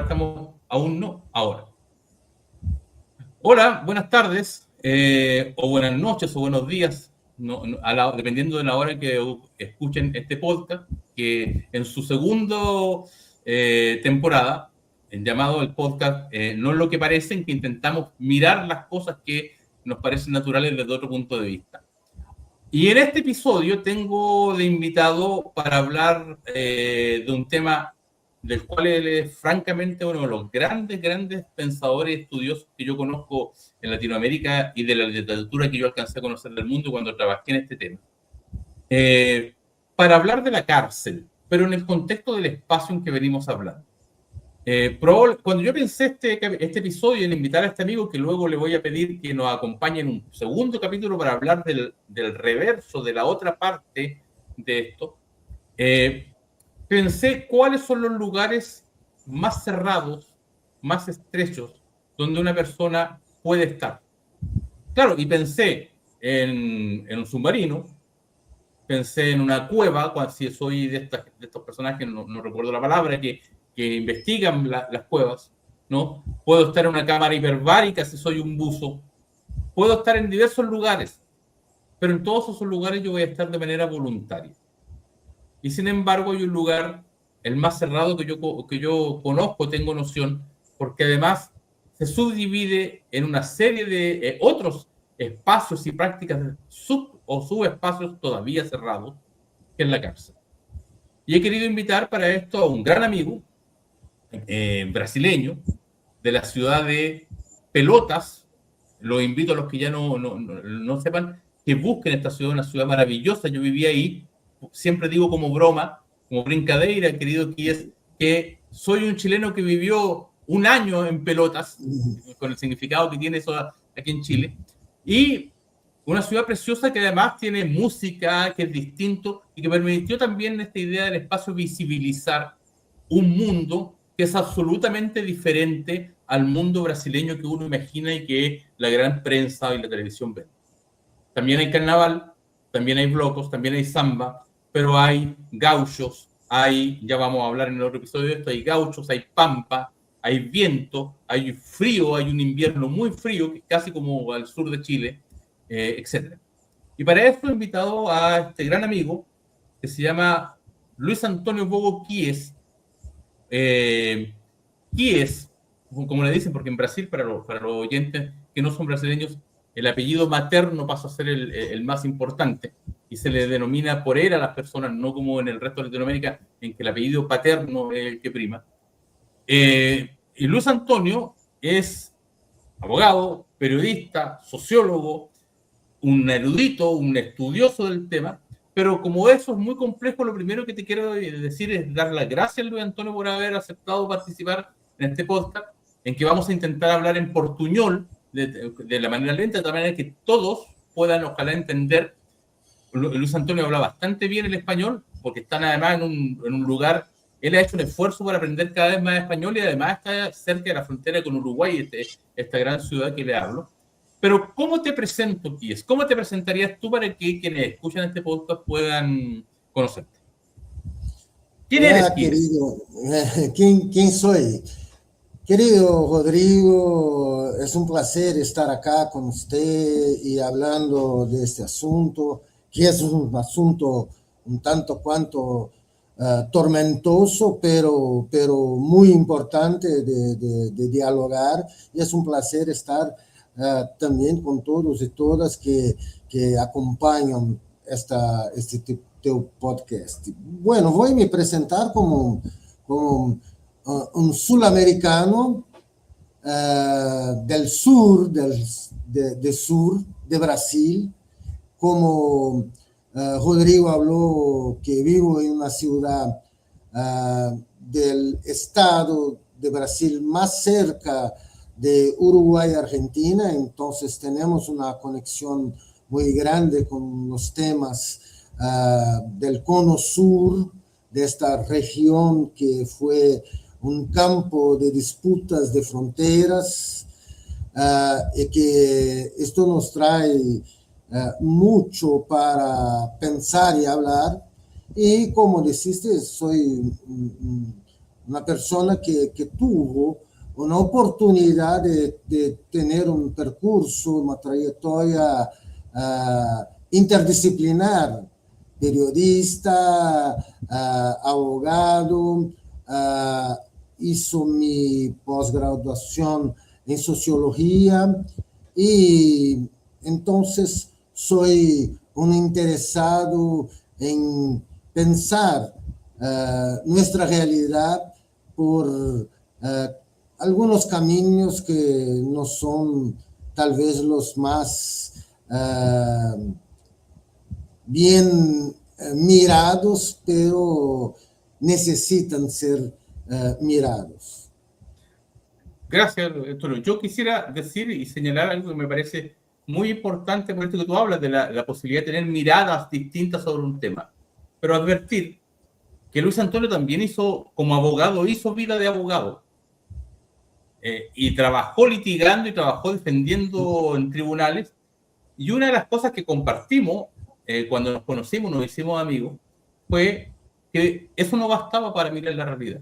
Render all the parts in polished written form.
estamos, aún no, ahora. Hola, buenas tardes, o buenas noches, o buenos días, dependiendo de la hora que escuchen este podcast, que en su segundo temporada, llamado el podcast No es lo que parecen, que intentamos mirar las cosas que nos parecen naturales desde otro punto de vista. Y en este episodio tengo de invitado para hablar de un tema del cual él es francamente uno de los grandes pensadores y estudiosos que yo conozco en Latinoamérica y de la literatura que yo alcancé a conocer del mundo cuando trabajé en este tema. Para hablar de la cárcel, pero en el contexto del espacio en que venimos hablando. Cuando yo pensé este episodio en invitar a este amigo, que luego le voy a pedir que nos acompañe en un segundo capítulo para hablar del reverso, de la otra parte de esto, pensé cuáles son los lugares más cerrados, más estrechos, donde una persona puede estar. Claro, y pensé en un submarino, pensé en una cueva, si soy de estos personajes, no recuerdo la palabra, que investigan las cuevas, ¿no? Puedo estar en una cámara hiperbárica si soy un buzo, puedo estar en diversos lugares, pero en todos esos lugares yo voy a estar de manera voluntaria. Y sin embargo hay un lugar, el más cerrado que yo conozco, tengo noción, porque además se subdivide en una serie de otros espacios y prácticas o subespacios todavía cerrados, que es la cárcel. Y he querido invitar para esto a un gran amigo brasileño de la ciudad de Pelotas. Los invito a los que ya no sepan que busquen esta ciudad, una ciudad maravillosa. Yo viví ahí, siempre digo como broma, como brincadeira, querido Kies, que soy un chileno que vivió un año en Pelotas, con el significado que tiene eso aquí en Chile, y una ciudad preciosa que además tiene música, que es distinto, y que permitió también esta idea del espacio visibilizar un mundo que es absolutamente diferente al mundo brasileño que uno imagina y que la gran prensa y la televisión ven. También hay carnaval, también hay blocos, también hay samba, pero hay gauchos, ya vamos a hablar en el otro episodio de esto, hay gauchos, hay pampa, hay viento, hay frío, hay un invierno muy frío, que es casi como al sur de Chile, etc. Y para esto he invitado a este gran amigo que se llama Luis Antonio Bogo Kies, Kies, como le dicen, porque en Brasil, para los oyentes que no son brasileños, el apellido materno pasa a ser el más importante y se le denomina por él a las personas, no como en el resto de Latinoamérica, en que el apellido paterno es el que prima. Y Luis Antonio es abogado, periodista, sociólogo, un erudito, un estudioso del tema, pero como eso es muy complejo, lo primero que te quiero decir es dar las gracias, Luis Antonio, por haber aceptado participar en este podcast, en que vamos a intentar hablar en portuñol, de la manera lenta, de tal manera que todos puedan, ojalá, entender. Luis Antonio habla bastante bien el español, porque están además en un lugar, él ha hecho un esfuerzo por aprender cada vez más español y además está cerca de la frontera con Uruguay, esta gran ciudad que le hablo. Pero, ¿cómo te presento, Kies? ¿Cómo te presentarías tú para que quienes escuchan este podcast puedan conocerte? ¿Quién eres, Hola, Kies? querido. ¿Quién soy? Querido Rodrigo, es un placer estar acá con usted y hablando de este asunto, que es un asunto un tanto cuanto tormentoso, pero muy importante de dialogar. Y es un placer estar también con todos y todas que acompañan este podcast. Bueno, voy a me presentar como un sudamericano del sur, sur de Brasil, como Rodrigo habló, que vivo en una ciudad del estado de Brasil más cerca de Uruguay y Argentina, entonces tenemos una conexión muy grande con los temas del cono sur de esta región que fue un campo de disputas de fronteras, y que esto nos trae mucho para pensar y hablar. Y como dijiste, soy una persona que tuvo una oportunidad de tener un percurso, una trayectoria interdisciplinar, periodista, abogado, hizo mi posgraduación en sociología y entonces soy un interesado en pensar nuestra realidad por algunos caminos que no son tal vez los más bien mirados, pero necesitan ser mirados. Gracias, Antonio. Yo quisiera decir y señalar algo que me parece muy importante por esto que tú hablas de la posibilidad de tener miradas distintas sobre un tema, pero advertir que Luis Antonio también hizo, como abogado, hizo vida de abogado. Y trabajó litigando y trabajó defendiendo en tribunales. Y una de las cosas que compartimos cuando nos conocimos, nos hicimos amigos, fue que eso no bastaba para mirar la realidad,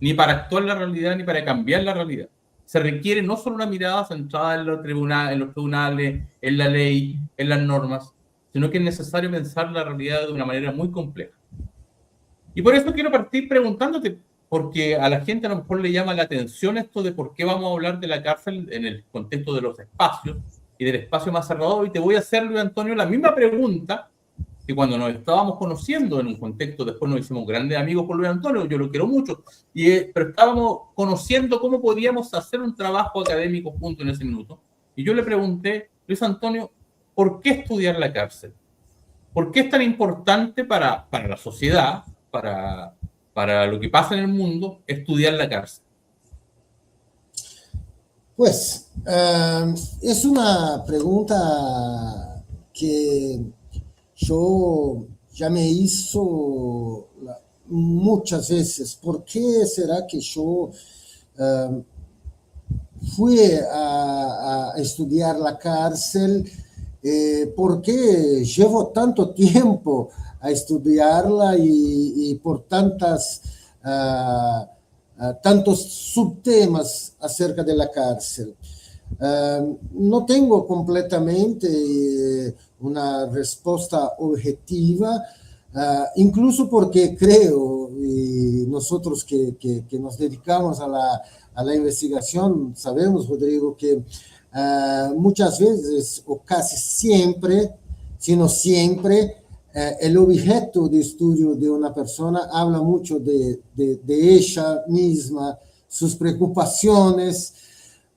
ni para actuar la realidad, ni para cambiar la realidad. Se requiere no solo una mirada centrada en los tribunales, en la ley, en las normas, sino que es necesario pensar la realidad de una manera muy compleja. Y por eso quiero partir preguntándote, porque a la gente a lo mejor le llama la atención esto de por qué vamos a hablar de la cárcel en el contexto de los espacios y del espacio más cerrado. Y te voy a hacer, Luis Antonio, la misma pregunta que cuando nos estábamos conociendo en un contexto, después nos hicimos grandes amigos con Luis Antonio, yo lo quiero mucho, pero estábamos conociendo cómo podíamos hacer un trabajo académico juntos en ese minuto. Y yo le pregunté, Luis Antonio, ¿por qué estudiar la cárcel? ¿Por qué es tan importante para la sociedad, para lo que pasa en el mundo, estudiar la cárcel? Pues es una pregunta que yo ya me hizo muchas veces. ¿Por qué será que yo fui a estudiar la cárcel? ¿Por qué llevo tanto tiempo a estudiarla y por tantos subtemas acerca de la cárcel? No tengo completamente una respuesta objetiva, incluso porque creo, y nosotros que nos dedicamos a la investigación, sabemos, Rodrigo, que muchas veces o casi siempre, sino siempre, el objeto de estudio de una persona habla mucho de ella misma, sus preocupaciones,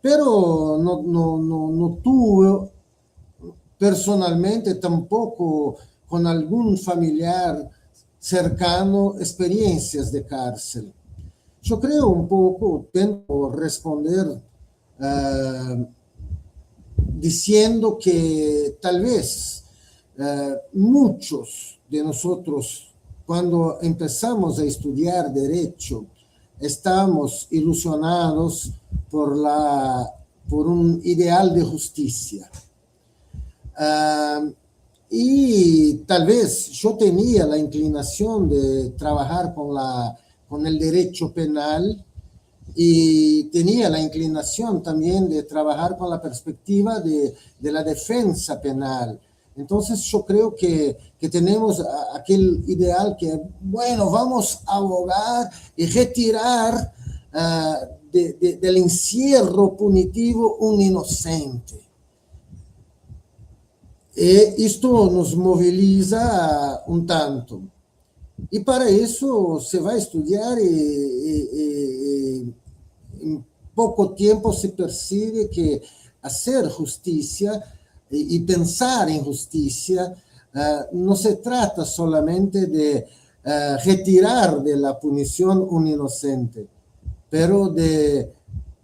pero no tuve personalmente tampoco con algún familiar cercano experiencias de cárcel. Yo creo un poco, tengo que responder diciendo que tal vez muchos de nosotros, cuando empezamos a estudiar derecho, estamos ilusionados por un ideal de justicia. Y tal vez yo tenía la inclinación de trabajar con el derecho penal y tenía la inclinación también de trabajar con la perspectiva de la defensa penal. Entonces yo creo que tenemos aquel ideal que, bueno, vamos a abogar y retirar del encierro punitivo un inocente. Esto nos moviliza un tanto. Y para eso se va a estudiar y en poco tiempo se percibe que hacer justicia y pensar en justicia no se trata solamente de retirar de la punición un inocente, pero de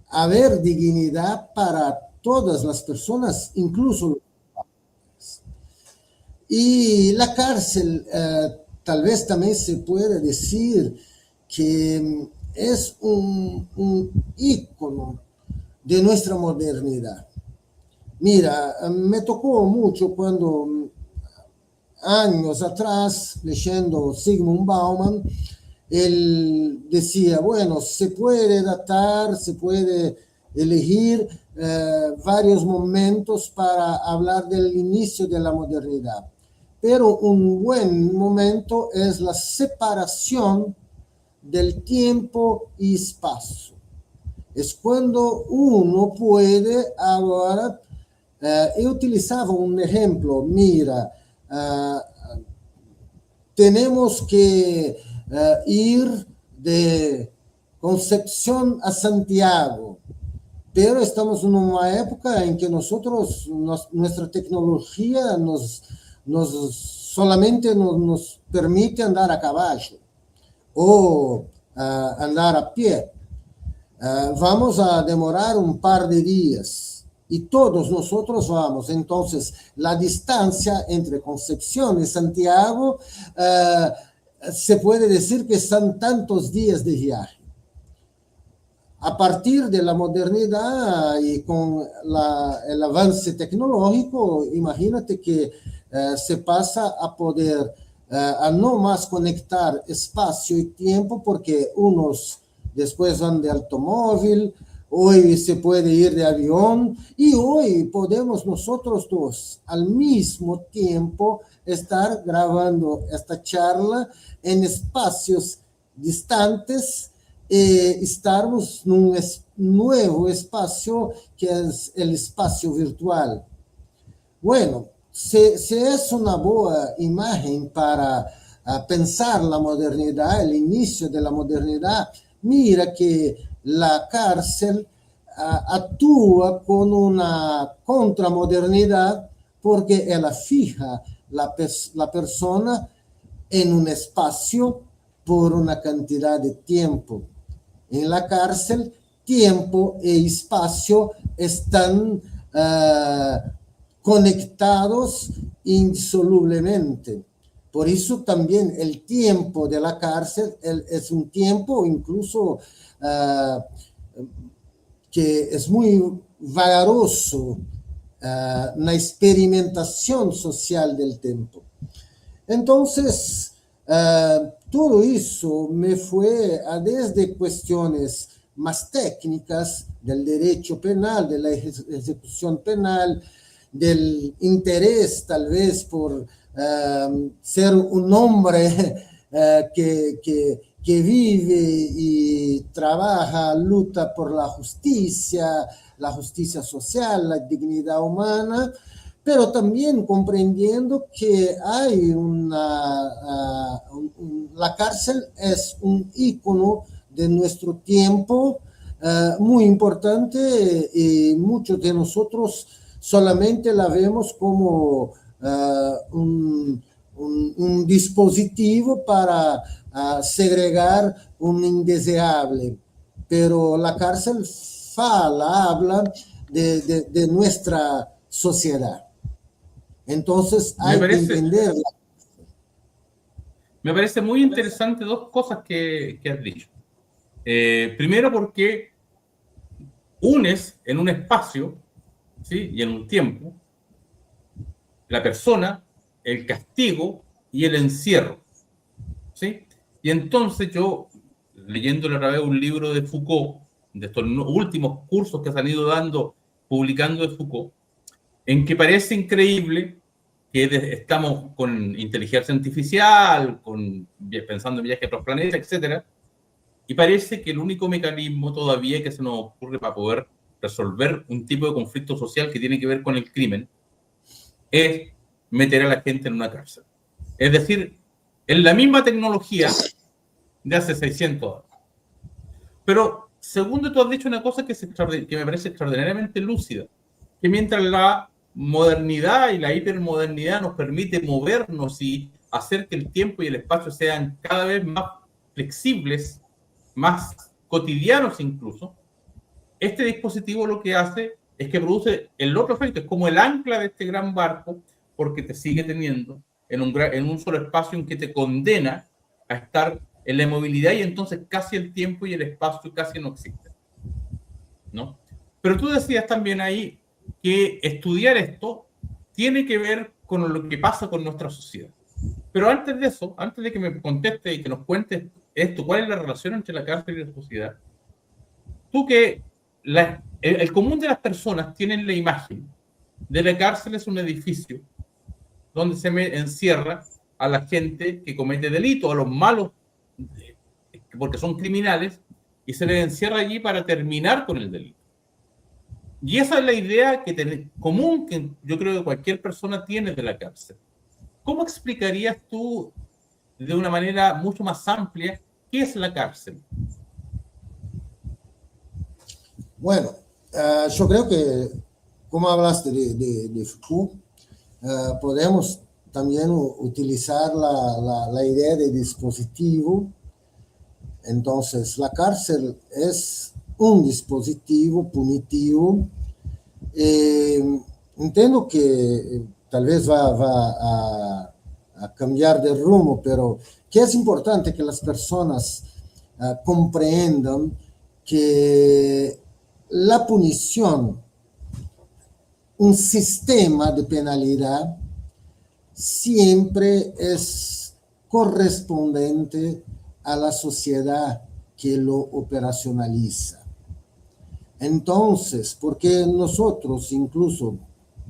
haber dignidad para todas las personas, incluso los padres. Y la cárcel, tal vez también se puede decir que es un ícono de nuestra modernidad. Mira, me tocó mucho cuando años atrás, leyendo Zygmunt Bauman, él decía, bueno, se puede datar, se puede elegir varios momentos para hablar del inicio de la modernidad, pero un buen momento es la separación del tiempo y espacio. Es cuando uno puede ahora, yo utilizaba un ejemplo, mira, tenemos que ir de Concepción a Santiago, pero estamos en una época en que nuestra tecnología solamente nos permite andar a caballo o andar a pie. Vamos a demorar un par de días y todos nosotros vamos. Entonces, la distancia entre Concepción y Santiago se puede decir que son tantos días de viaje. A partir de la modernidad y con el avance tecnológico, imagínate que se pasa a poder a no más conectar espacio y tiempo, porque unos después van de automóvil, hoy se puede ir de avión y hoy podemos nosotros dos al mismo tiempo estar grabando esta charla en espacios distantes. Estarmos en un nuevo espacio que es el espacio virtual. Bueno, se es una buena imagen para pensar la modernidad, el inicio de la modernidad. Mira que la cárcel actúa con una contramodernidad porque ella fija la persona en un espacio por una cantidad de tiempo. En la cárcel, tiempo e espacio están conectados indisolublemente. Por eso también el tiempo de la cárcel es un tiempo incluso que es muy vagaroso en la experimentación social del tiempo. Entonces, todo eso me fue desde cuestiones más técnicas del derecho penal, de la ejecución penal, del interés tal vez por ser un hombre que vive y trabaja, lucha por la justicia social, la dignidad humana, pero también comprendiendo que hay la cárcel es un ícono de nuestro tiempo muy importante y muchos de nosotros solamente la vemos como un dispositivo para segregar un indeseable, pero la cárcel habla de nuestra sociedad. Entonces hay que entenderla. Me parece muy interesante dos cosas que has dicho. Primero, porque unes en un espacio, ¿sí?, y en un tiempo la persona, el castigo y el encierro, ¿sí? Y entonces yo, leyendo a través de un libro de Foucault, de estos últimos cursos que se han ido dando, publicando de Foucault, en que parece increíble que estamos con inteligencia artificial, pensando en viajes a otros planetas, etc. Y parece que el único mecanismo todavía que se nos ocurre para poder resolver un tipo de conflicto social que tiene que ver con el crimen es meter a la gente en una cárcel. Es decir, en la misma tecnología de hace 600 años. Pero, segundo, tú has dicho una cosa que me parece extraordinariamente lúcida, que mientras la modernidad y la hipermodernidad nos permite movernos y hacer que el tiempo y el espacio sean cada vez más flexibles, más cotidianos incluso, este dispositivo lo que hace es que produce el otro efecto, es como el ancla de este gran barco, porque te sigue teniendo en un solo espacio en que te condena a estar en la movilidad y entonces casi el tiempo y el espacio casi no existen, ¿no? Pero tú decías también ahí que estudiar esto tiene que ver con lo que pasa con nuestra sociedad. Pero antes de eso, antes de que me conteste y que nos cuentes esto, ¿cuál es la relación entre la cárcel y la sociedad? Tú que el común de las personas tienen la imagen de la cárcel es un edificio donde se encierra a la gente que comete delitos, a los malos, porque son criminales, y se les encierra allí para terminar con el delito. Y esa es la idea común que yo creo que cualquier persona tiene de la cárcel. ¿Cómo explicarías tú de una manera mucho más amplia qué es la cárcel? Bueno, yo creo que, como hablaste de Foucault, podemos también utilizar la idea de dispositivo. Entonces, la cárcel es un dispositivo punitivo. Entiendo que tal vez va a cambiar de rumbo, pero que es importante que las personas comprendan que la punición, un sistema de penalidad, siempre es correspondiente a la sociedad que lo operacionaliza. Entonces, porque nosotros incluso,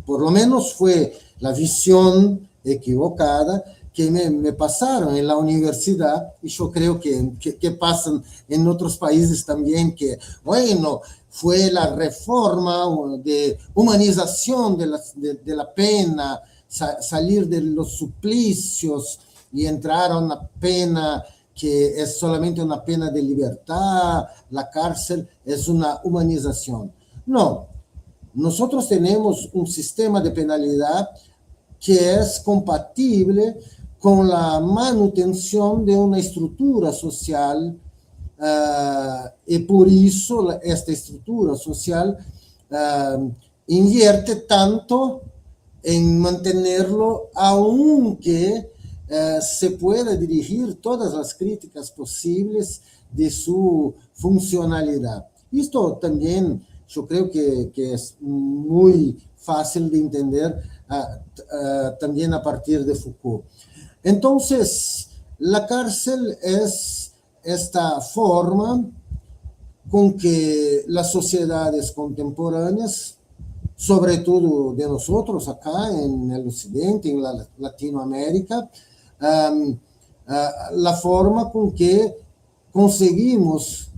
por lo menos fue la visión equivocada que me pasaron en la universidad, y yo creo que pasan en otros países también, que, bueno, fue la reforma de humanización de la pena, salir de los suplicios y entrar a una pena que es solamente una pena de libertad, la cárcel es una humanización. No, nosotros tenemos un sistema de penalidad que es compatible con la manutención de una estructura social, y por eso esta estructura social invierte tanto en mantenerlo, aunque se puede dirigir todas las críticas posibles de su funcionalidad. Esto también yo creo que es muy fácil de entender también a partir de Foucault. Entonces, la cárcel es esta forma con que las sociedades contemporáneas, sobre todo de nosotros acá en el occidente, en la Latinoamérica, la forma con que conseguimos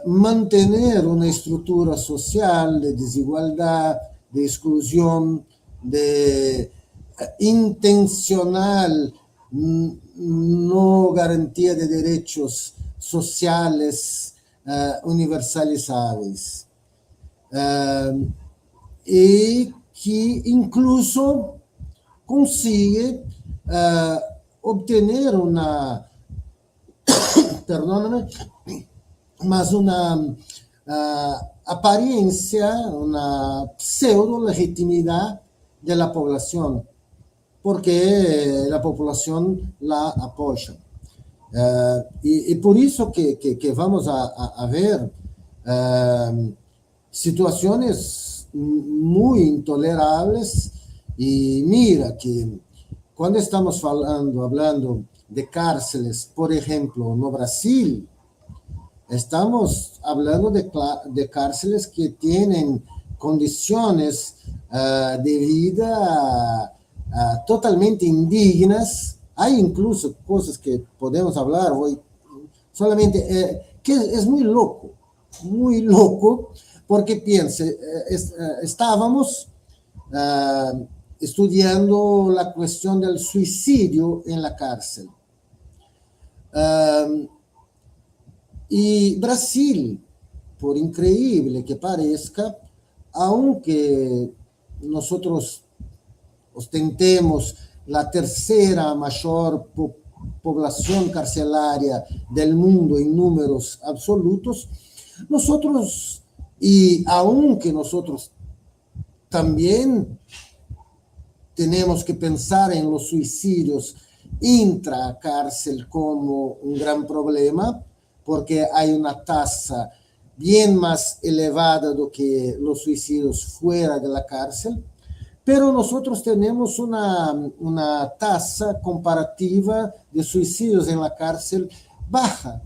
mantener una estructura social de desigualdad, de exclusión, de intencional no garantía de derechos sociales universalizables. Y que incluso consigue obtener una, perdóname, más una apariencia, una pseudo legitimidad de la población, porque la población la apoya. Y por eso que vamos a ver situaciones muy intolerables. Y mira que cuando estamos hablando de cárceles, por ejemplo, no Brasil, estamos hablando de cárceles que tienen condiciones de vida totalmente indignas. Hay incluso cosas que podemos hablar hoy, solamente que es muy loco, porque piense, estábamos estudiando la cuestión del suicidio en la cárcel. Y Brasil, por increíble que parezca, aunque nosotros ostentemos la tercera mayor población carcelaria del mundo en números absolutos, nosotros, y aunque nosotros también tenemos que pensar en los suicidios intracárcel como un gran problema, porque hay una tasa bien más elevada do que los suicidios fuera de la cárcel, pero nosotros tenemos una tasa comparativa de suicidios en la cárcel baja.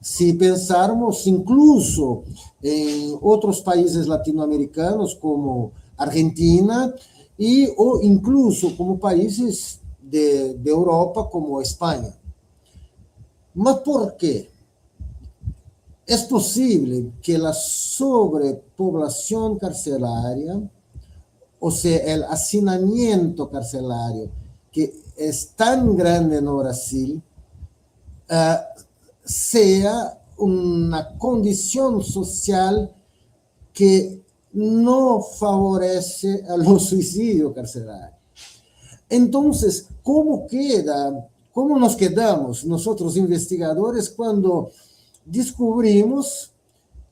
Si pensarmos incluso en otros países latinoamericanos como Argentina o incluso como países de Europa como España. ¿Mas por qué? Es posible que la sobrepoblación carcelaria, o sea, el hacinamiento carcelario, que es tan grande en Brasil, sea una condición social que no favorece a los suicidios carcelarios. Entonces, ¿cómo nos quedamos nosotros investigadores cuando descubrimos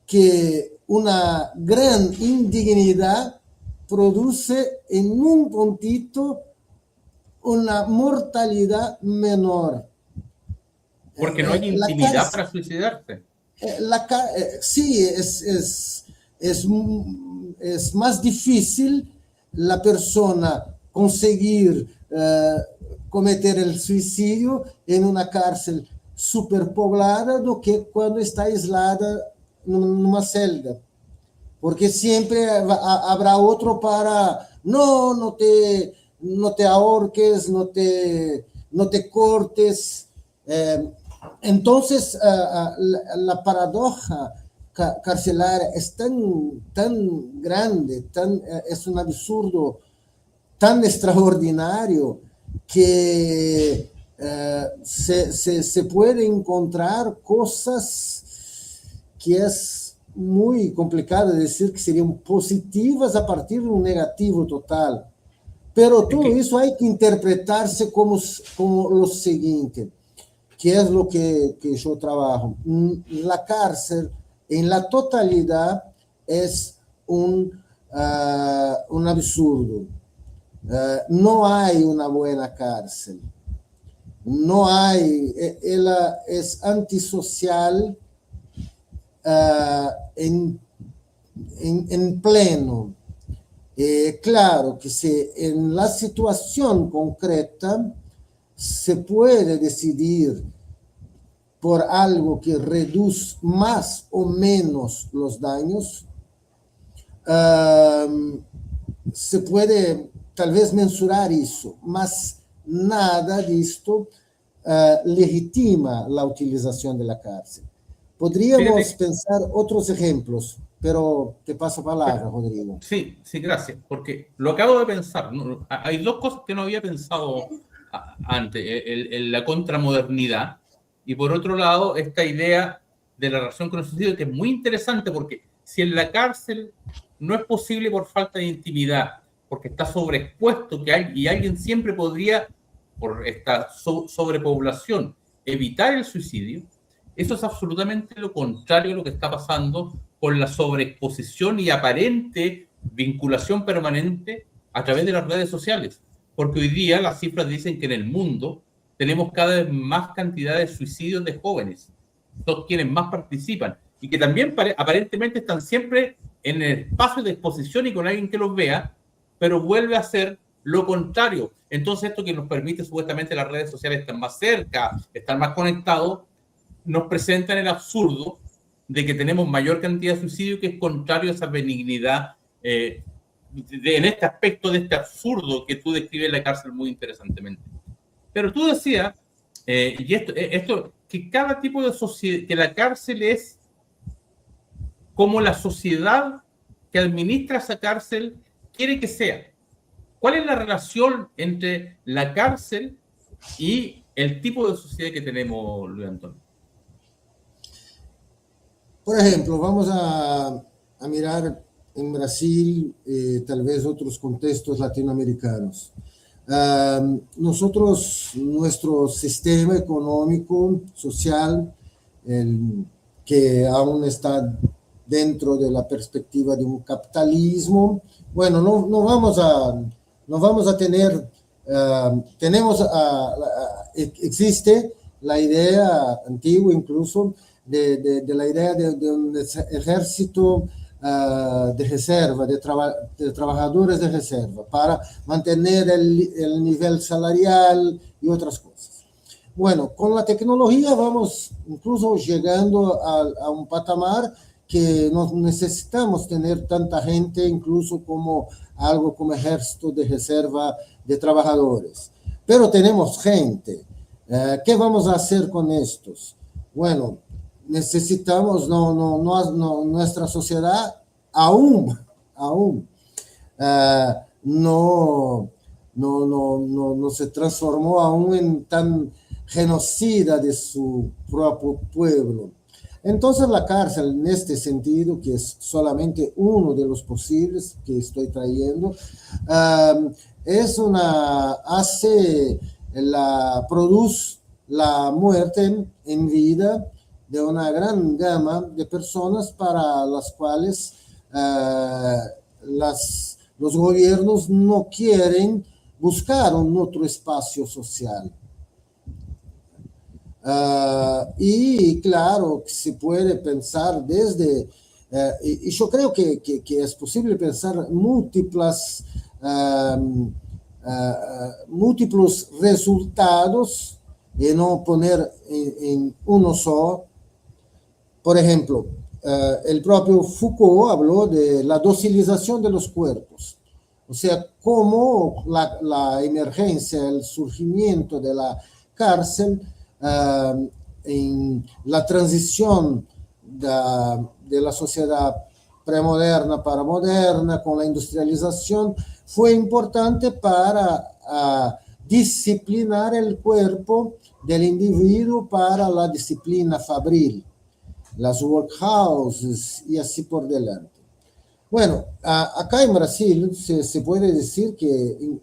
que una gran indignidad produce en un puntito una mortalidad menor? Porque no hay intimidad para suicidarse. Sí, es más difícil la persona conseguir cometer el suicidio en una cárcel superpoblada do que cuando está aislada en una celda. Porque siempre habrá otro para, no te ahorques, no te cortes. Entonces, la paradoja carcelaria es tan grande, es un absurdo tan extraordinario que se puede encontrar cosas que es muy complicado decir que serían positivas a partir de un negativo total. Pero todo eso hay que interpretarse como lo siguiente, que es lo que yo trabajo. La cárcel en la totalidad es un absurdo. No hay una buena cárcel. No hay, ella es antisocial en pleno. Claro que en la situación concreta se puede decidir por algo que reduce más o menos los daños, se puede tal vez mensurar eso, mas nada de esto legitima la utilización de la cárcel. Podríamos pensar otros ejemplos, pero te paso palabra, Rodrigo. Sí, gracias, porque lo acabo de pensar. ¿No? Hay dos cosas que no había pensado antes, la contramodernidad, y por otro lado, esta idea de la relación con el suicidio, que es muy interesante, porque si en la cárcel no es posible por falta de intimidad, porque está sobreexpuesto, y alguien siempre podría, por esta sobrepoblación, evitar el suicidio, eso es absolutamente lo contrario a lo que está pasando con la sobreexposición y aparente vinculación permanente a través de las redes sociales. Porque hoy día las cifras dicen que en el mundo tenemos cada vez más cantidad de suicidios de jóvenes, son quienes más participan, y que también aparentemente están siempre en el espacio de exposición y con alguien que los vea, pero vuelve a ser lo contrario. Entonces esto que nos permite supuestamente las redes sociales estar más cerca, estar más conectados, nos presentan el absurdo de que tenemos mayor cantidad de suicidio, que es contrario a esa benignidad en este aspecto de este absurdo que tú describes en la cárcel muy interesantemente. Pero tú decías, y esto, que cada tipo de sociedad, que la cárcel es como la sociedad que administra esa cárcel quiere que sea. ¿Cuál es la relación entre la cárcel y el tipo de sociedad que tenemos, Luis Antonio? Por ejemplo, vamos a mirar en Brasil, tal vez otros contextos latinoamericanos. Nuestro sistema económico, social, que aún está dentro de la perspectiva de un capitalismo, bueno, no vamos a tener, existe la idea antigua incluso de la idea de un ejército de reserva, de trabajadores de reserva, para mantener el nivel salarial y otras cosas. Bueno, con la tecnología vamos incluso llegando a un patamar que no necesitamos tener tanta gente, incluso como algo como ejército de reserva de trabajadores. Pero tenemos gente. ¿Qué vamos a hacer con estos? Bueno, necesitamos, nuestra sociedad aún no se transformó aún en tan genocida de su propio pueblo. Entonces la cárcel, en este sentido, que es solamente uno de los posibles que estoy trayendo, produce la muerte en vida de una gran gama de personas para las cuales los gobiernos no quieren buscar un otro espacio social. Y claro, se puede pensar desde, y yo creo que es posible pensar múltiples resultados y no poner en uno solo. Por ejemplo, el propio Foucault habló de la docilización de los cuerpos, o sea, cómo la emergencia, el surgimiento de la cárcel en la transición de la sociedad premoderna para moderna, con la industrialización, fue importante para disciplinar el cuerpo del individuo para la disciplina fabril, las workhouses y así por delante. Bueno, acá en Brasil se puede decir que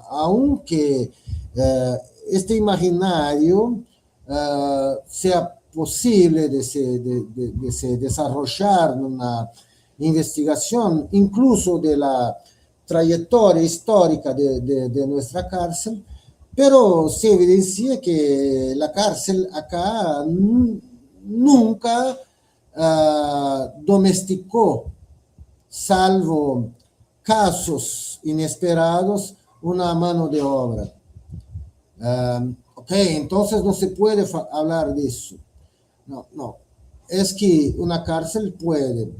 aunque este imaginario sea posible de se desarrollar una investigación incluso de la trayectoria histórica de nuestra cárcel, pero se evidencia que la cárcel acá nunca domesticó, salvo casos inesperados, una mano de obra. Ok, entonces no se puede hablar de eso. No. Es que una cárcel puede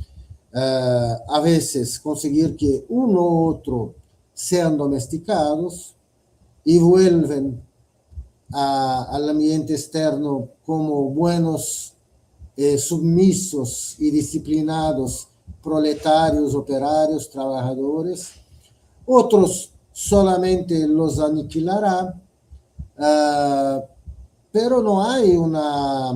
a veces conseguir que uno u otro sean domesticados y vuelven al ambiente externo como buenos, submisos y disciplinados proletarios, operarios, trabajadores. Otros solamente los aniquilará, pero no hay una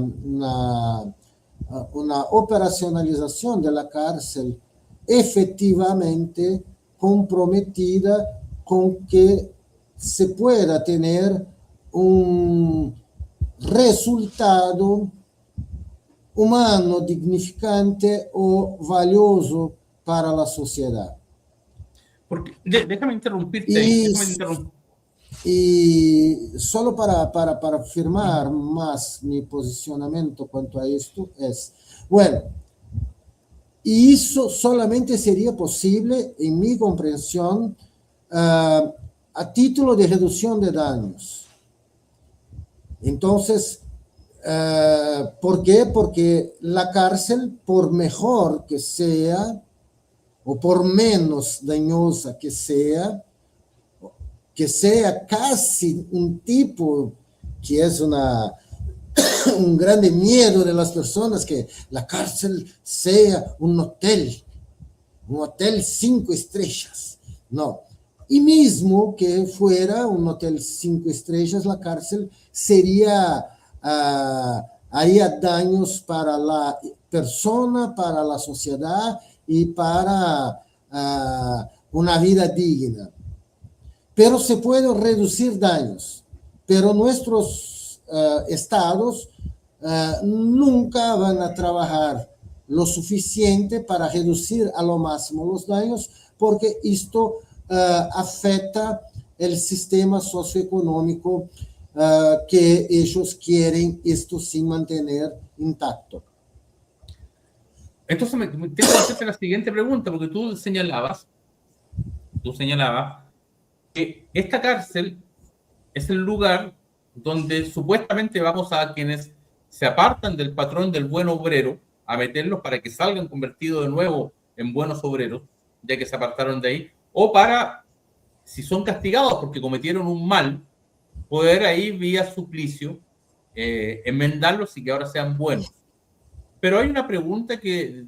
operacionalización de la cárcel efectivamente comprometida con que se pueda tener un resultado humano, dignificante o valioso para la sociedad. Porque, déjame interrumpirte ahí. Y solo para afirmar más mi posicionamiento cuanto a esto es, bueno, y eso solamente sería posible, en mi comprensión, a título de reducción de daños. Entonces, ¿por qué? Porque la cárcel, por mejor que sea, o por menos dañosa que sea casi un tipo que es un grande miedo de las personas, que la cárcel sea un hotel 5 estrellas. No. Y mismo que fuera un hotel 5 estrellas, la cárcel haría daños para la persona, para la sociedad y para una vida digna. Pero se pueden reducir daños, pero nuestros estados nunca van a trabajar lo suficiente para reducir a lo máximo los daños, porque esto afecta el sistema socioeconómico que ellos quieren esto sin mantener intacto. Entonces, tengo que hacerte la siguiente pregunta, porque tú señalabas que esta cárcel es el lugar donde supuestamente vamos a quienes se apartan del patrón del buen obrero, a meterlos para que salgan convertidos de nuevo en buenos obreros, ya que se apartaron de ahí, o para, si son castigados porque cometieron un mal, poder ahí vía suplicio enmendarlos y que ahora sean buenos. Pero hay una pregunta que,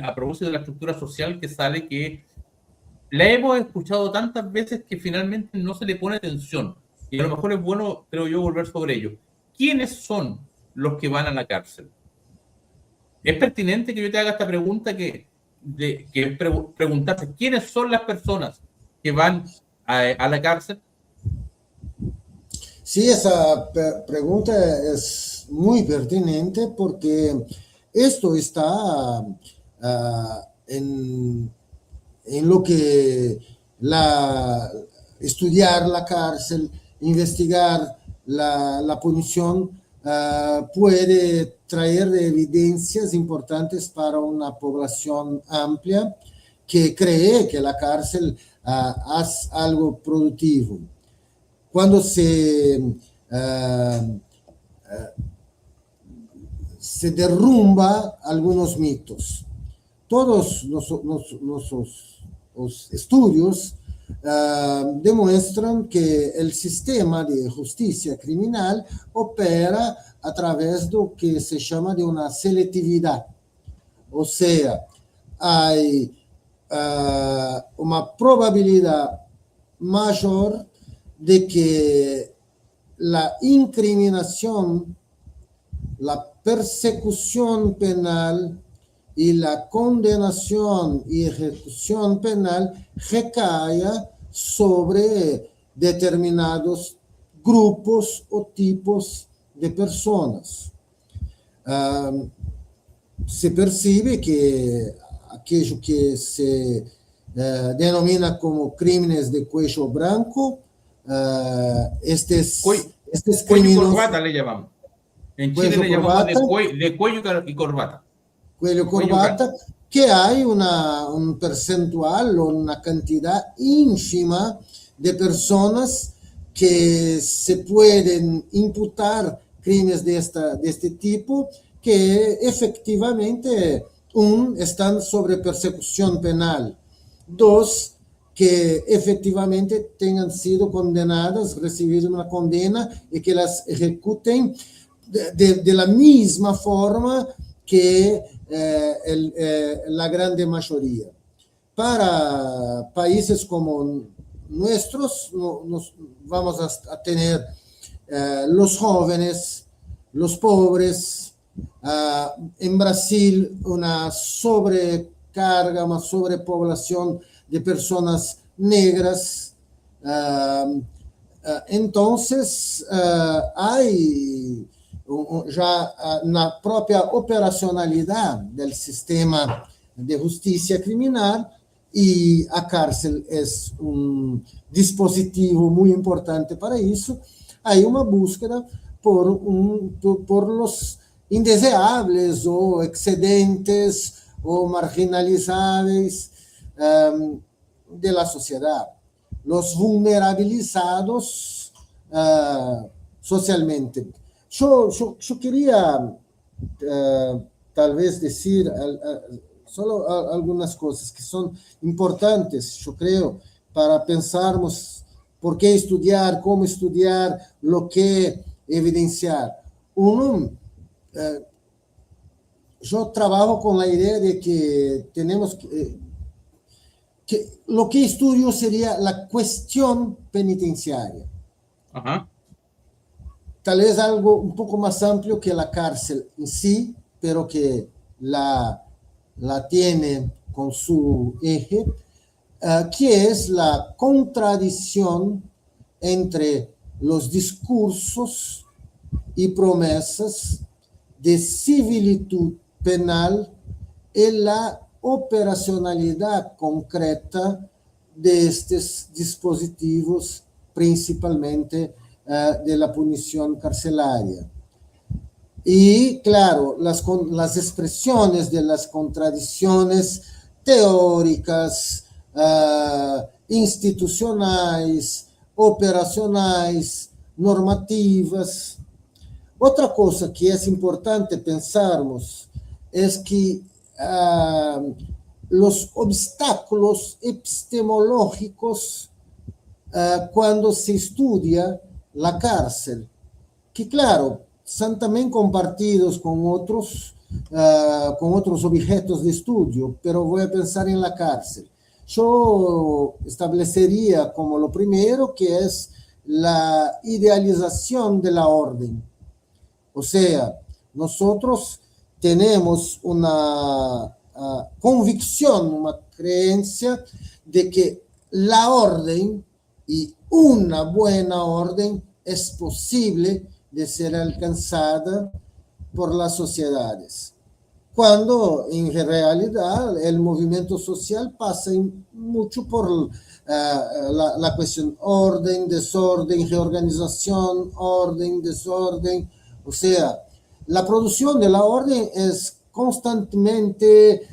a propósito de la estructura social que sale, que la hemos escuchado tantas veces que finalmente no se le pone atención. Y a lo mejor es bueno, creo yo, volver sobre ello. ¿Quiénes son los que van a la cárcel? Es pertinente que yo te haga esta pregunta preguntarte quiénes son las personas que van a la cárcel. Sí, esa pregunta es muy pertinente porque esto está en lo que estudiar la cárcel, investigar la punición puede traer evidencias importantes para una población amplia que cree que la cárcel hace algo productivo. Cuando se derrumba algunos mitos. Todos los estudios demuestran que el sistema de justicia criminal opera a través de lo que se llama de una selectividad. O sea, hay una probabilidad mayor de que la incriminación, la persecución penal y la condenación y ejecución penal recaiga sobre determinados grupos o tipos de personas. Se percibe que aquello que se denomina como crímenes de cuello blanco, estos cuello y corbata le llamamos. En Chile le llamamos de cuello y corbata. Cuello y corbata, que hay un percentual o una cantidad ínfima de personas que se pueden imputar crímenes de este tipo, que efectivamente, están sobre persecución penal. Dos, que efectivamente tengan sido condenadas, recibido una condena y que las ejecuten de la misma forma que la grande mayoría. Para países como nuestros, nos vamos a tener los jóvenes, los pobres, en Brasil una sobrecarga, una sobrepoblación de personas negras. Entonces, hay ya na própria operacionalidade do sistema de justiça criminal, e a cárcel é dispositivo muito importante para isso. Aí uma búsqueda por los indeseáveis ou excedentes ou marginalizáveis de la sociedade, los vulnerabilizados socialmente. Yo quería tal vez decir solo algunas cosas que son importantes, yo creo, para pensarmos por qué estudiar, cómo estudiar, lo que evidenciar. Uno, yo trabajo con la idea de que tenemos que lo que estudio sería la cuestión penitenciaria. Ajá. Tal vez algo un poco más amplio que la cárcel en sí, pero que la tiene con su eje, que es la contradicción entre los discursos y promesas de civilitud penal y la operacionalidad concreta de estos dispositivos, principalmente de la punición carcelaria. Y claro, las expresiones de las contradicciones teóricas, institucionales, operacionales, normativas. Otra cosa que es importante pensarmos es que los obstáculos epistemológicos cuando se estudia la cárcel, que claro, son también compartidos con otros objetos de estudio, pero voy a pensar en la cárcel. Yo establecería como lo primero que es la idealización de la orden. O sea, nosotros tenemos una convicción, una creencia de que la orden y una buena orden es posible de ser alcanzada por las sociedades, cuando en realidad el movimiento social pasa mucho por la cuestión orden, desorden, reorganización, orden, desorden. O sea, la producción de la orden es constantemente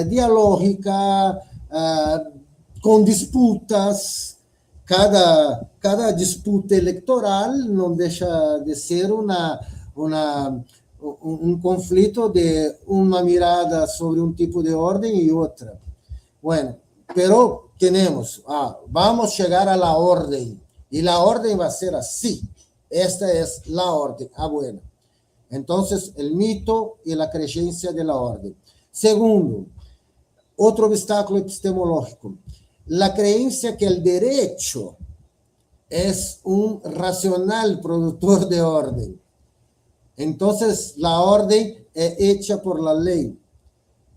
dialógica, con disputas. Cada disputa electoral no deja de ser un conflicto de una mirada sobre un tipo de orden y otra. Bueno, pero tenemos, vamos a llegar a la orden y la orden va a ser así. Esta es la orden. Bueno. Entonces, el mito y la creencia de la orden. Segundo, otro obstáculo epistemológico, la creencia que el derecho es un racional productor de orden. Entonces, la orden es hecha por la ley.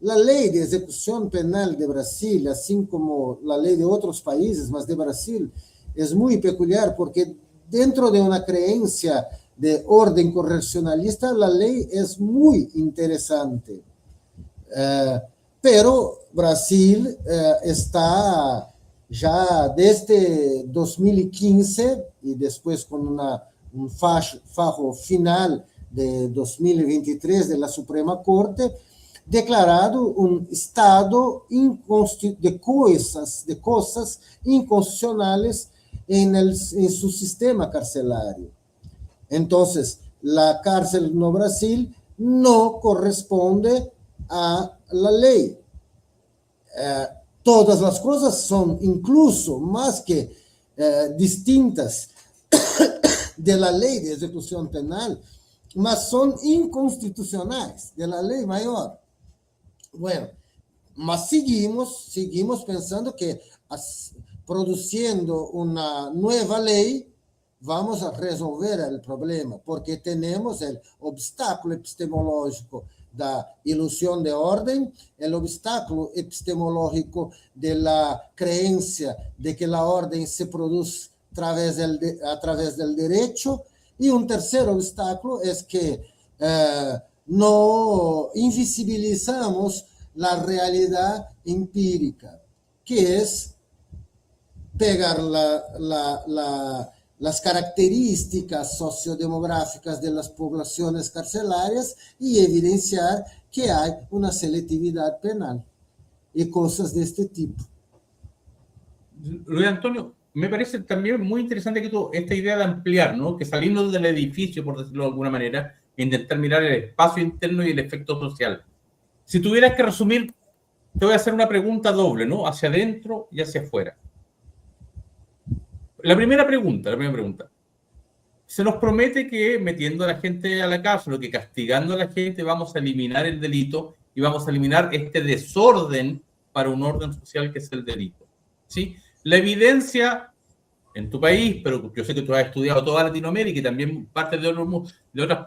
La ley de ejecución penal de Brasil, así como la ley de otros países, mas de Brasil, es muy peculiar porque dentro de una creencia de orden correccionalista, la ley es muy interesante. Pero Brasil está ya desde 2015 y después con un fallo final de 2023 de la Suprema Corte, declarado un estado de cosas inconstitucionales en su sistema carcelario. Entonces, la cárcel no Brasil no corresponde a la ley. Todas las cosas son incluso más que distintas de la ley de ejecución penal, mas son inconstitucionales de la ley mayor. Bueno, mas seguimos pensando que produciendo una nueva ley vamos a resolver el problema, porque tenemos el obstáculo epistemológico de la ilusión de orden, el obstáculo epistemológico de la creencia de que la orden se produce a través del derecho, y un tercer obstáculo es que no invisibilizamos la realidad empírica, que es pegar las características sociodemográficas de las poblaciones carcelarias y evidenciar que hay una selectividad penal y cosas de este tipo. Luis Antonio, me parece también muy interesante que esta idea de ampliar, ¿no? Que salirnos del edificio, por decirlo de alguna manera, e intentar mirar el espacio interno y el efecto social. Si tuvieras que resumir, te voy a hacer una pregunta doble, ¿no? Hacia adentro y hacia afuera. La primera pregunta. Se nos promete que metiendo a la gente a la cárcel o que castigando a la gente vamos a eliminar el delito y vamos a eliminar este desorden para un orden social que es el delito, ¿sí? La evidencia en tu país, pero yo sé que tú has estudiado toda Latinoamérica y también partes de otras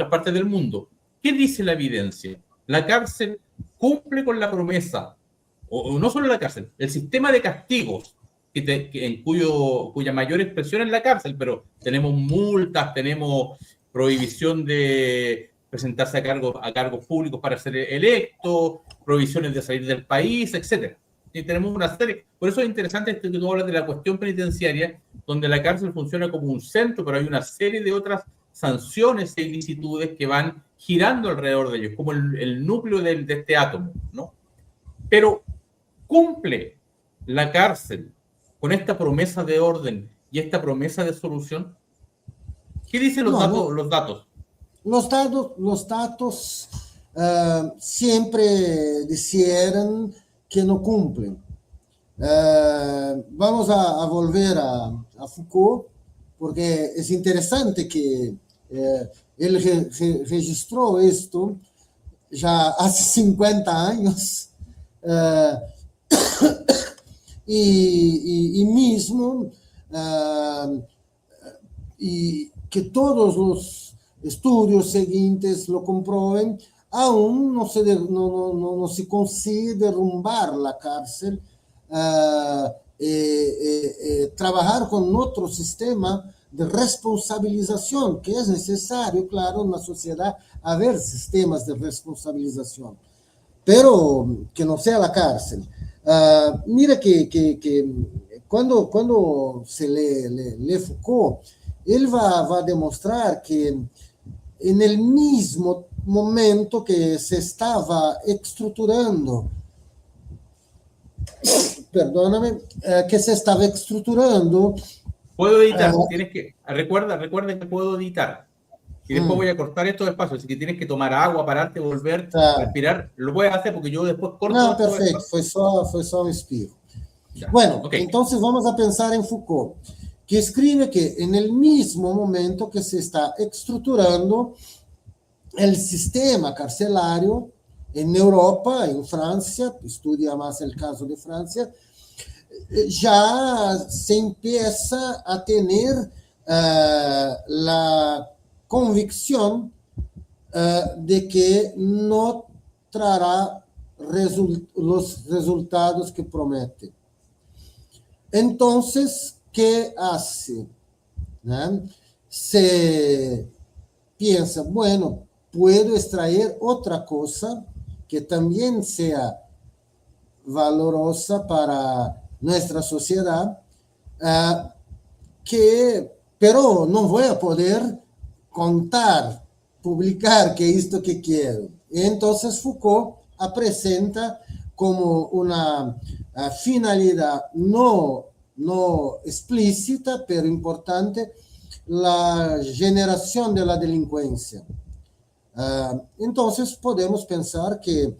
partes del mundo. ¿Qué dice la evidencia? La cárcel cumple con la promesa, o no solo la cárcel, el sistema de castigos, cuya mayor expresión es la cárcel, pero tenemos multas, tenemos prohibición de presentarse a cargos públicos para ser electo, prohibiciones de salir del país, etc. Y tenemos una serie. Por eso es interesante que tú hablas de la cuestión penitenciaria, donde la cárcel funciona como un centro, pero hay una serie de otras sanciones e ilicitudes que van girando alrededor de ellos, como el núcleo de este átomo, ¿no? Pero cumple la cárcel con esta promesa de orden y esta promesa de solución. ¿Qué dicen los No, datos? no. Los datos? Los datos siempre dijeron que no cumplen. Vamos a volver a Foucault, porque es interesante que él registró esto ya hace 50 años eh, y mismo y que todos los estudios siguientes lo comprueben, aún no se consigue derrumbar la cárcel, trabajar con otro sistema de responsabilización, que es necesario, claro, en la sociedad haber sistemas de responsabilización, pero que no sea la cárcel. Mira que cuando se lee Foucault, él va a demostrar que en el mismo momento que se estaba estructurando, perdóname, que se estaba estructurando. Puedo editar, recuerda que puedo editar. Y después voy a cortar estos espacios, así que tienes que tomar agua, pararte, volver, respirar. Lo puedes hacer porque yo después corto. No, perfecto, fue só un espirro. Ya. Bueno, Okay. Entonces vamos a pensar en Foucault, que escribe que en el mismo momento que se está estructurando el sistema carcelario en Europa, en Francia, estudia más el caso de Francia, ya se empieza a tener la convicción de que no traerá los resultados que promete. Entonces, ¿qué hace? Se piensa, bueno, puedo extraer otra cosa que también sea valorosa para nuestra sociedad, pero no voy a poder contar, publicar que esto que quiero. Y entonces Foucault presenta como una finalidad no explícita, pero importante, la generación de la delincuencia. Entonces podemos pensar que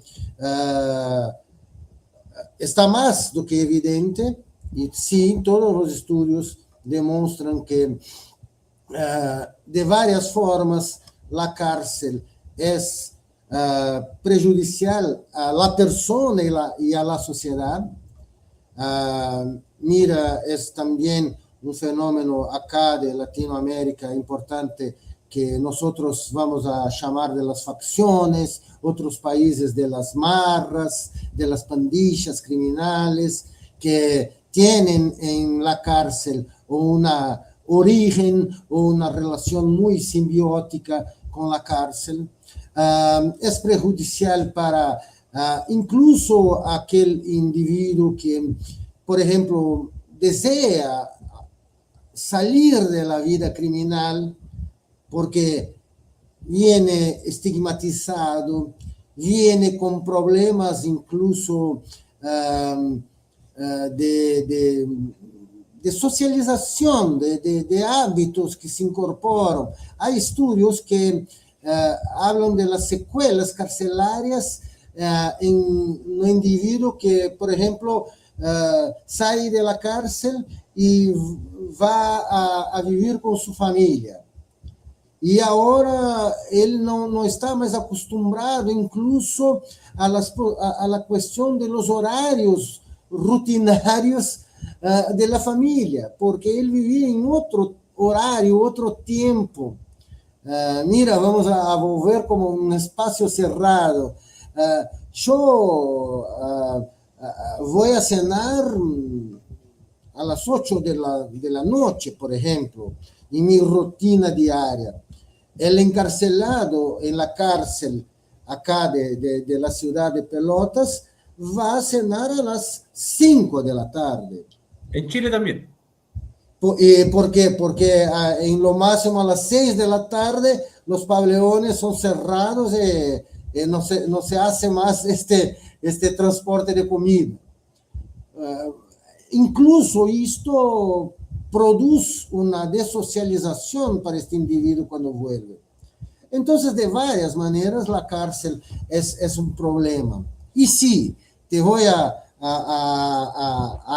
está más do que evidente, y sí, todos los estudios demuestran que de varias formas la cárcel es prejudicial a la persona y a la sociedad. Mira, es también un fenómeno acá de Latinoamérica importante que nosotros vamos a llamar de las facciones, otros países de las marras, de las pandillas criminales, que tienen en la cárcel una origen o una relación muy simbiótica con la cárcel. Es perjudicial para incluso aquel individuo que, por ejemplo, desea salir de la vida criminal porque viene estigmatizado, viene con problemas incluso de socialización, de hábitos que se incorporan. Hay estudios que hablan de las secuelas carcelarias en un individuo que, por ejemplo, sale de la cárcel y va a vivir con su familia. Y ahora él no está más acostumbrado incluso a la cuestión de los horarios rutinarios de la familia, porque él vivía en otro horario, otro tiempo. Mira, vamos a volver como un espacio cerrado. Yo voy a cenar a las 8 de la noche, por ejemplo, en mi rutina diaria. El encarcelado en la cárcel acá de la ciudad de Pelotas va a cenar a las 5 de la tarde. En Chile también. ¿Por qué? Porque en lo máximo a las 6 de la tarde los pabellones son cerrados y no se hace más este transporte de comida. Incluso esto produce una desocialización para este individuo cuando vuelve. Entonces, de varias maneras, la cárcel es un problema. Y sí, te voy a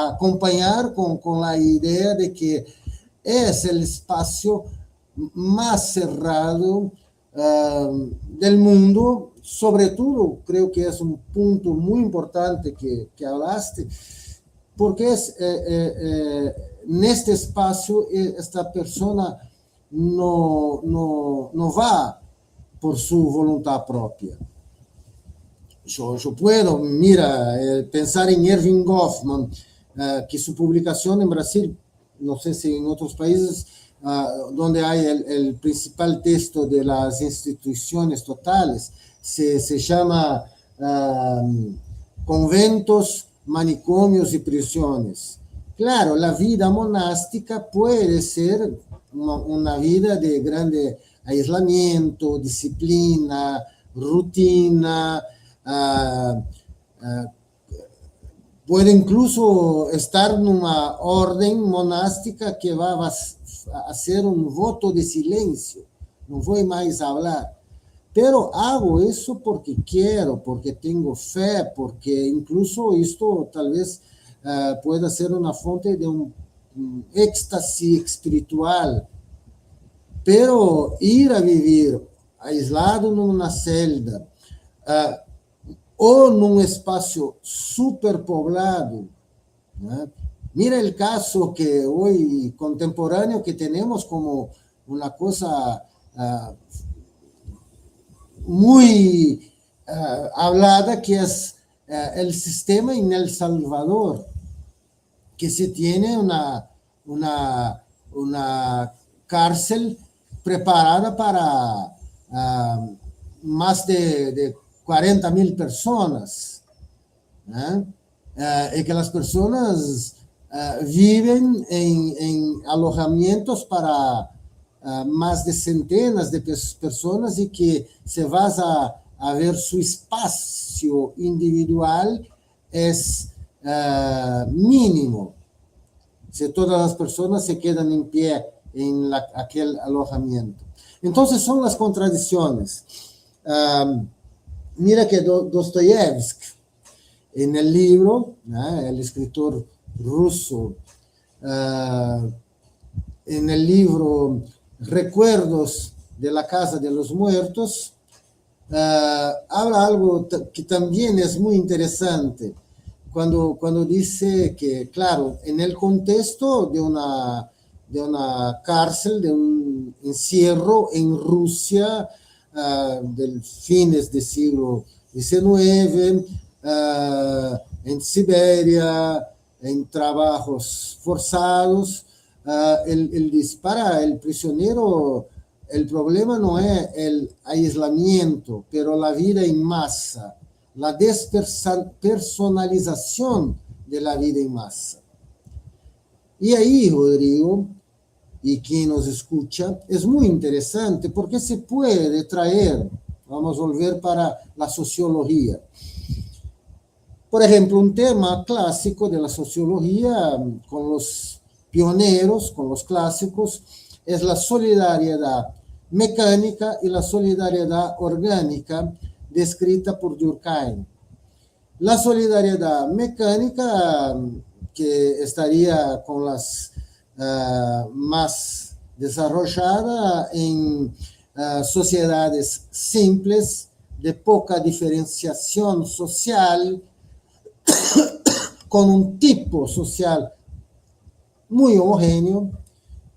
acompañar con la idea de que es el espacio más cerrado del mundo. Sobre todo, creo que es un punto muy importante que hablaste, porque en este espacio esta persona no va por su voluntad propia. Yo puedo, mira, pensar en Erving Goffman, que su publicación en Brasil, no sé si en otros países, donde hay el principal texto de las instituciones totales, se llama Conventos, Manicomios y Prisiones. Claro, la vida monástica puede ser una vida de grande aislamiento, disciplina, rutina, puede incluso estar en una orden monástica que va a hacer un voto de silencio, no voy más a hablar, pero hago eso porque quiero, porque tengo fe, porque incluso esto tal vez pueda ser una fuente de un éxtasis espiritual. Pero ir a vivir aislado en una celda o en un espacio superpoblado, ¿no? Mira el caso que hoy contemporáneo que tenemos como una cosa muy hablada, que es el sistema en El Salvador, que se tiene una cárcel preparada para más de 40,000 personas, y que las personas viven en alojamientos para más de centenas de personas, y que se vas a ver su espacio individual es mínimo. Si todas las personas se quedan en pie en aquel alojamiento. Entonces son las contradicciones. Mira que Dostoyevsky, en el libro, el escritor ruso, en el libro Recuerdos de la Casa de los Muertos, habla algo que también es muy interesante, cuando dice que, claro, en el contexto de una cárcel, de un encierro en Rusia del fines del siglo XIX, en Siberia, en trabajos forzados, él dispara el prisionero. El problema no es el aislamiento, pero la vida en masa, la despersonalización de la vida en masa. Y ahí, Rodrigo, y quien nos escucha, es muy interesante porque se puede traer, vamos a volver para la sociología. Por ejemplo, un tema clásico de la sociología con los pioneros, con los clásicos, es la solidaridad mecánica y la solidaridad orgánica descrita por Durkheim. La solidaridad mecánica, que estaría con las más desarrollada en sociedades simples, de poca diferenciación social, con un tipo social muy homogéneo,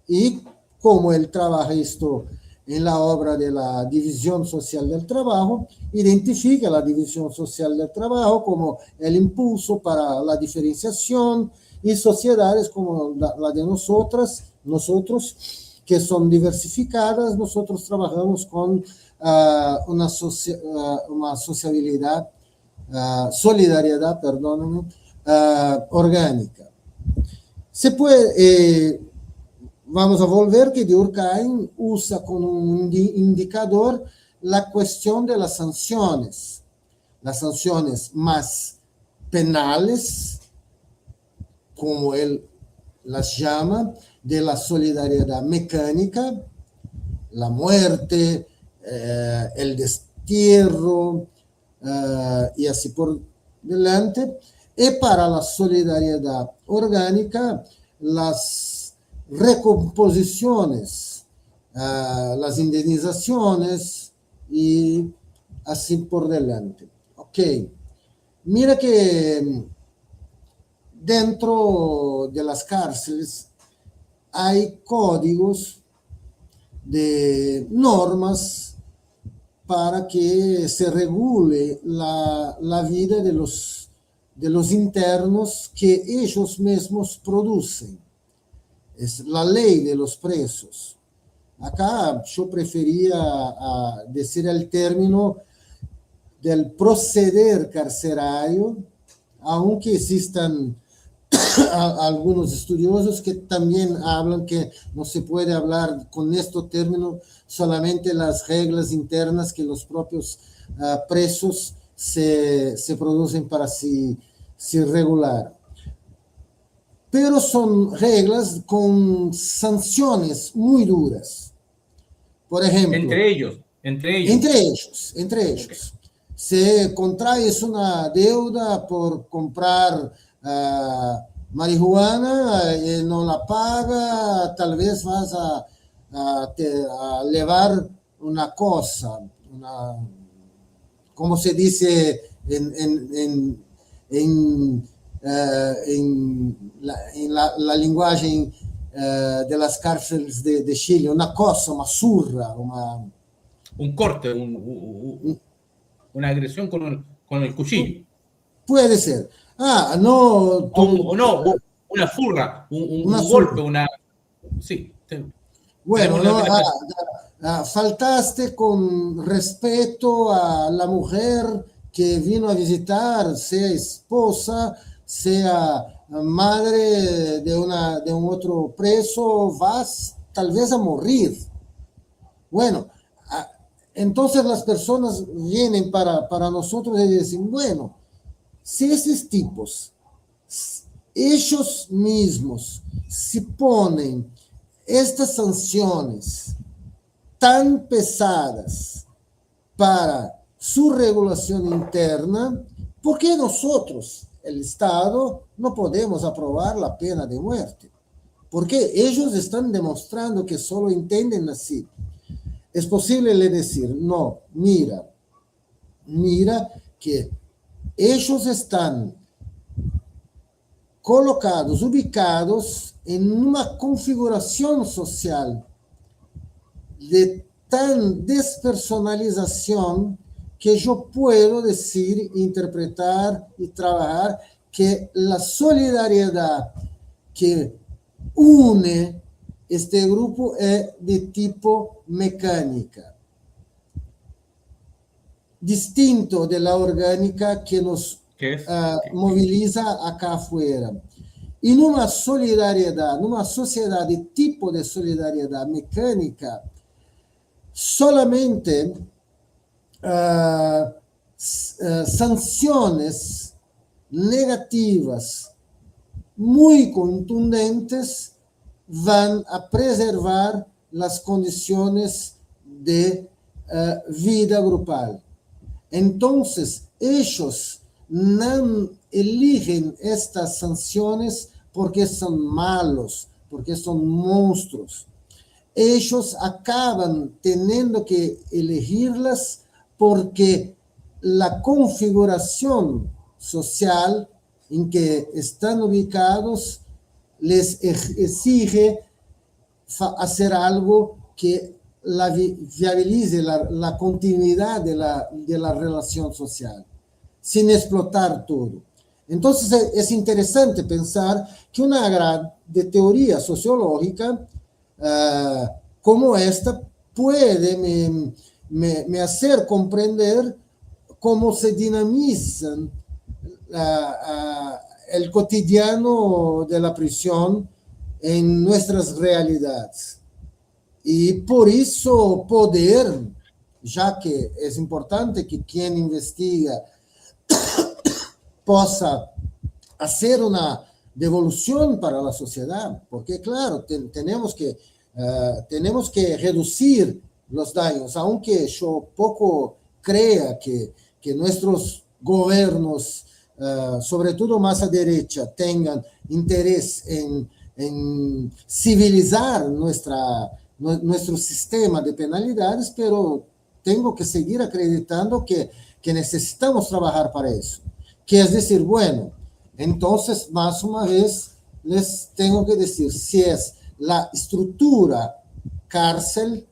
y como él trabaja esto en la obra de la división social del trabajo, identifica la división social del trabajo como el impulso para la diferenciación, y sociedades como la de nosotros, que son diversificadas, nosotros trabajamos con una sociabilidad, solidaridad, perdóname, orgánica. Se puede... vamos a volver que Durkheim usa como un indicador la cuestión de las sanciones más penales, como él las llama, de la solidaridad mecánica, la muerte, el destierro y así por delante. Y para la solidaridad orgánica, las recomposiciones, las indemnizaciones y así por delante. Ok, mira que dentro de las cárceles hay códigos de normas para que se regule la vida de los internos que ellos mismos producen. Es la ley de los presos. Acá yo prefería decir el término del proceder carcerario, aunque existan algunos estudiosos que también hablan que no se puede hablar con este término solamente las reglas internas que los propios presos se producen para sí regular. Pero son reglas con sanciones muy duras. Por ejemplo, Entre ellos. Entre ellos. Si contraes una deuda por comprar marihuana y no la paga, tal vez vas a llevar una cosa, como se dice en la lenguaje de las cárceles de Chile, una cosa, una zurra, un corte, una agresión con el cuchillo. Puede ser. No. O no, una furra, un golpe, sí. Bueno, no, faltaste con respeto a la mujer que vino a visitar, sea esposa, sea madre de un otro preso, vas tal vez a morir. Bueno, entonces las personas vienen para nosotros y dicen, bueno, si esos tipos, ellos mismos, se ponen estas sanciones tan pesadas para su regulación interna, ¿por qué nosotros, el Estado, no podemos aprobar la pena de muerte? Porque ellos están demostrando que solo entienden así. Es posible decir, no, mira que ellos están colocados, ubicados en una configuración social de tan despersonalización que yo puedo decir, interpretar y trabajar que la solidaridad que une este grupo es de tipo mecánica, distinto de la orgánica que nos moviliza acá afuera. En una solidaridad, en una sociedad de tipo de solidaridad mecánica, solamente sanciones negativas muy contundentes van a preservar las condiciones de vida grupal. Entonces, ellos no eligen estas sanciones porque son malos, porque son monstruos. Ellos acaban teniendo que elegirlas porque la configuración social en que están ubicados les exige hacer algo que viabilice la continuidad de la relación social, sin explotar todo. Entonces es interesante pensar que una gran teoría sociológica como esta puede me hacer comprender cómo se dinamizan el cotidiano de la prisión en nuestras realidades. Y por eso poder, ya que es importante que quien investiga possa hacer de evolución para la sociedad, porque claro, tenemos que reducir los daños, aunque yo poco crea que nuestros gobiernos, sobre todo más a derecha, tengan interés en civilizar nuestro sistema de penalidades, pero tengo que seguir acreditando que necesitamos trabajar para eso. Que es decir, bueno, entonces, más una vez, les tengo que decir, si es la estructura cárcel,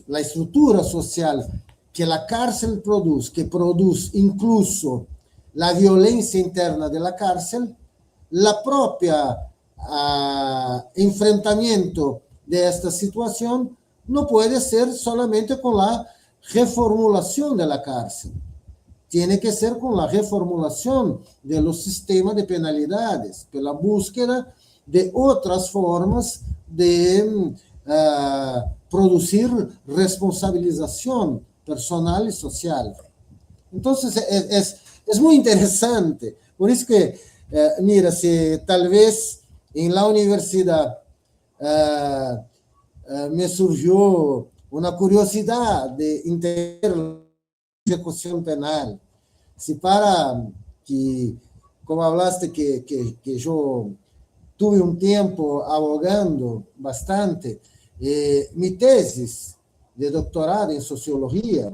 la estructura social que la cárcel produce, que produce incluso la violencia interna de la cárcel, la propia enfrentamiento de esta situación no puede ser solamente con la reformulación de la cárcel. Tiene que ser con la reformulación de los sistemas de penalidades, con la búsqueda de otras formas de producir responsabilización personal y social. Entonces, es muy interesante. Por eso que, mira, si tal vez en la universidad me surgió una curiosidad de entender la ejecución penal. Si para que, como hablaste, que yo tuve un tiempo abogando bastante, mi tesis de doctorado en sociología,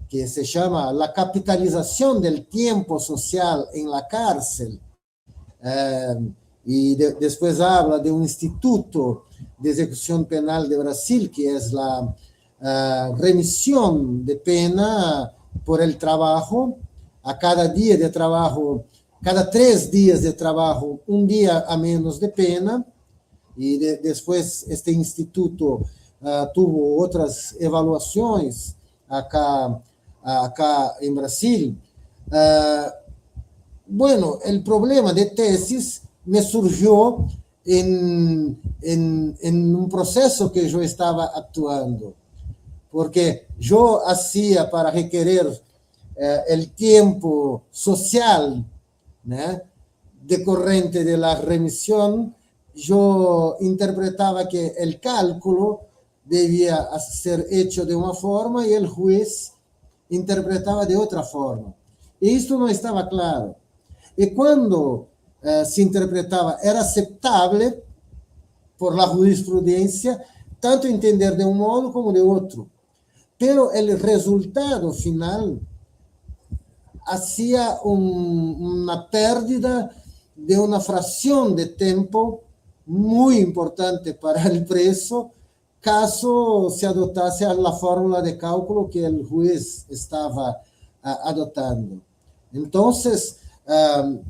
que se llama La capitalización del tiempo social en la cárcel, y después habla de un instituto de ejecución penal de Brasil, que es la remisión de pena por el trabajo. A cada día de trabajo, cada 3 días de trabajo, un día a menos de pena. Y después este instituto tuvo otras evaluaciones acá en Brasil. Bueno, el problema de tesis me surgió en un proceso que yo estaba actuando, porque yo hacía para requerer el tiempo social, ¿no?, decorrente de la remisión. Yo interpretaba que el cálculo debía ser hecho de una forma y el juez interpretaba de otra forma. Y esto no estaba claro. Y cuando se interpretaba, era aceptable por la jurisprudencia, tanto entender de un modo como de otro. Pero el resultado final hacía una pérdida de una fracción de tiempo muy importante para el preso, caso se adoptase a la fórmula de cálculo que el juez estaba adoptando. Entonces,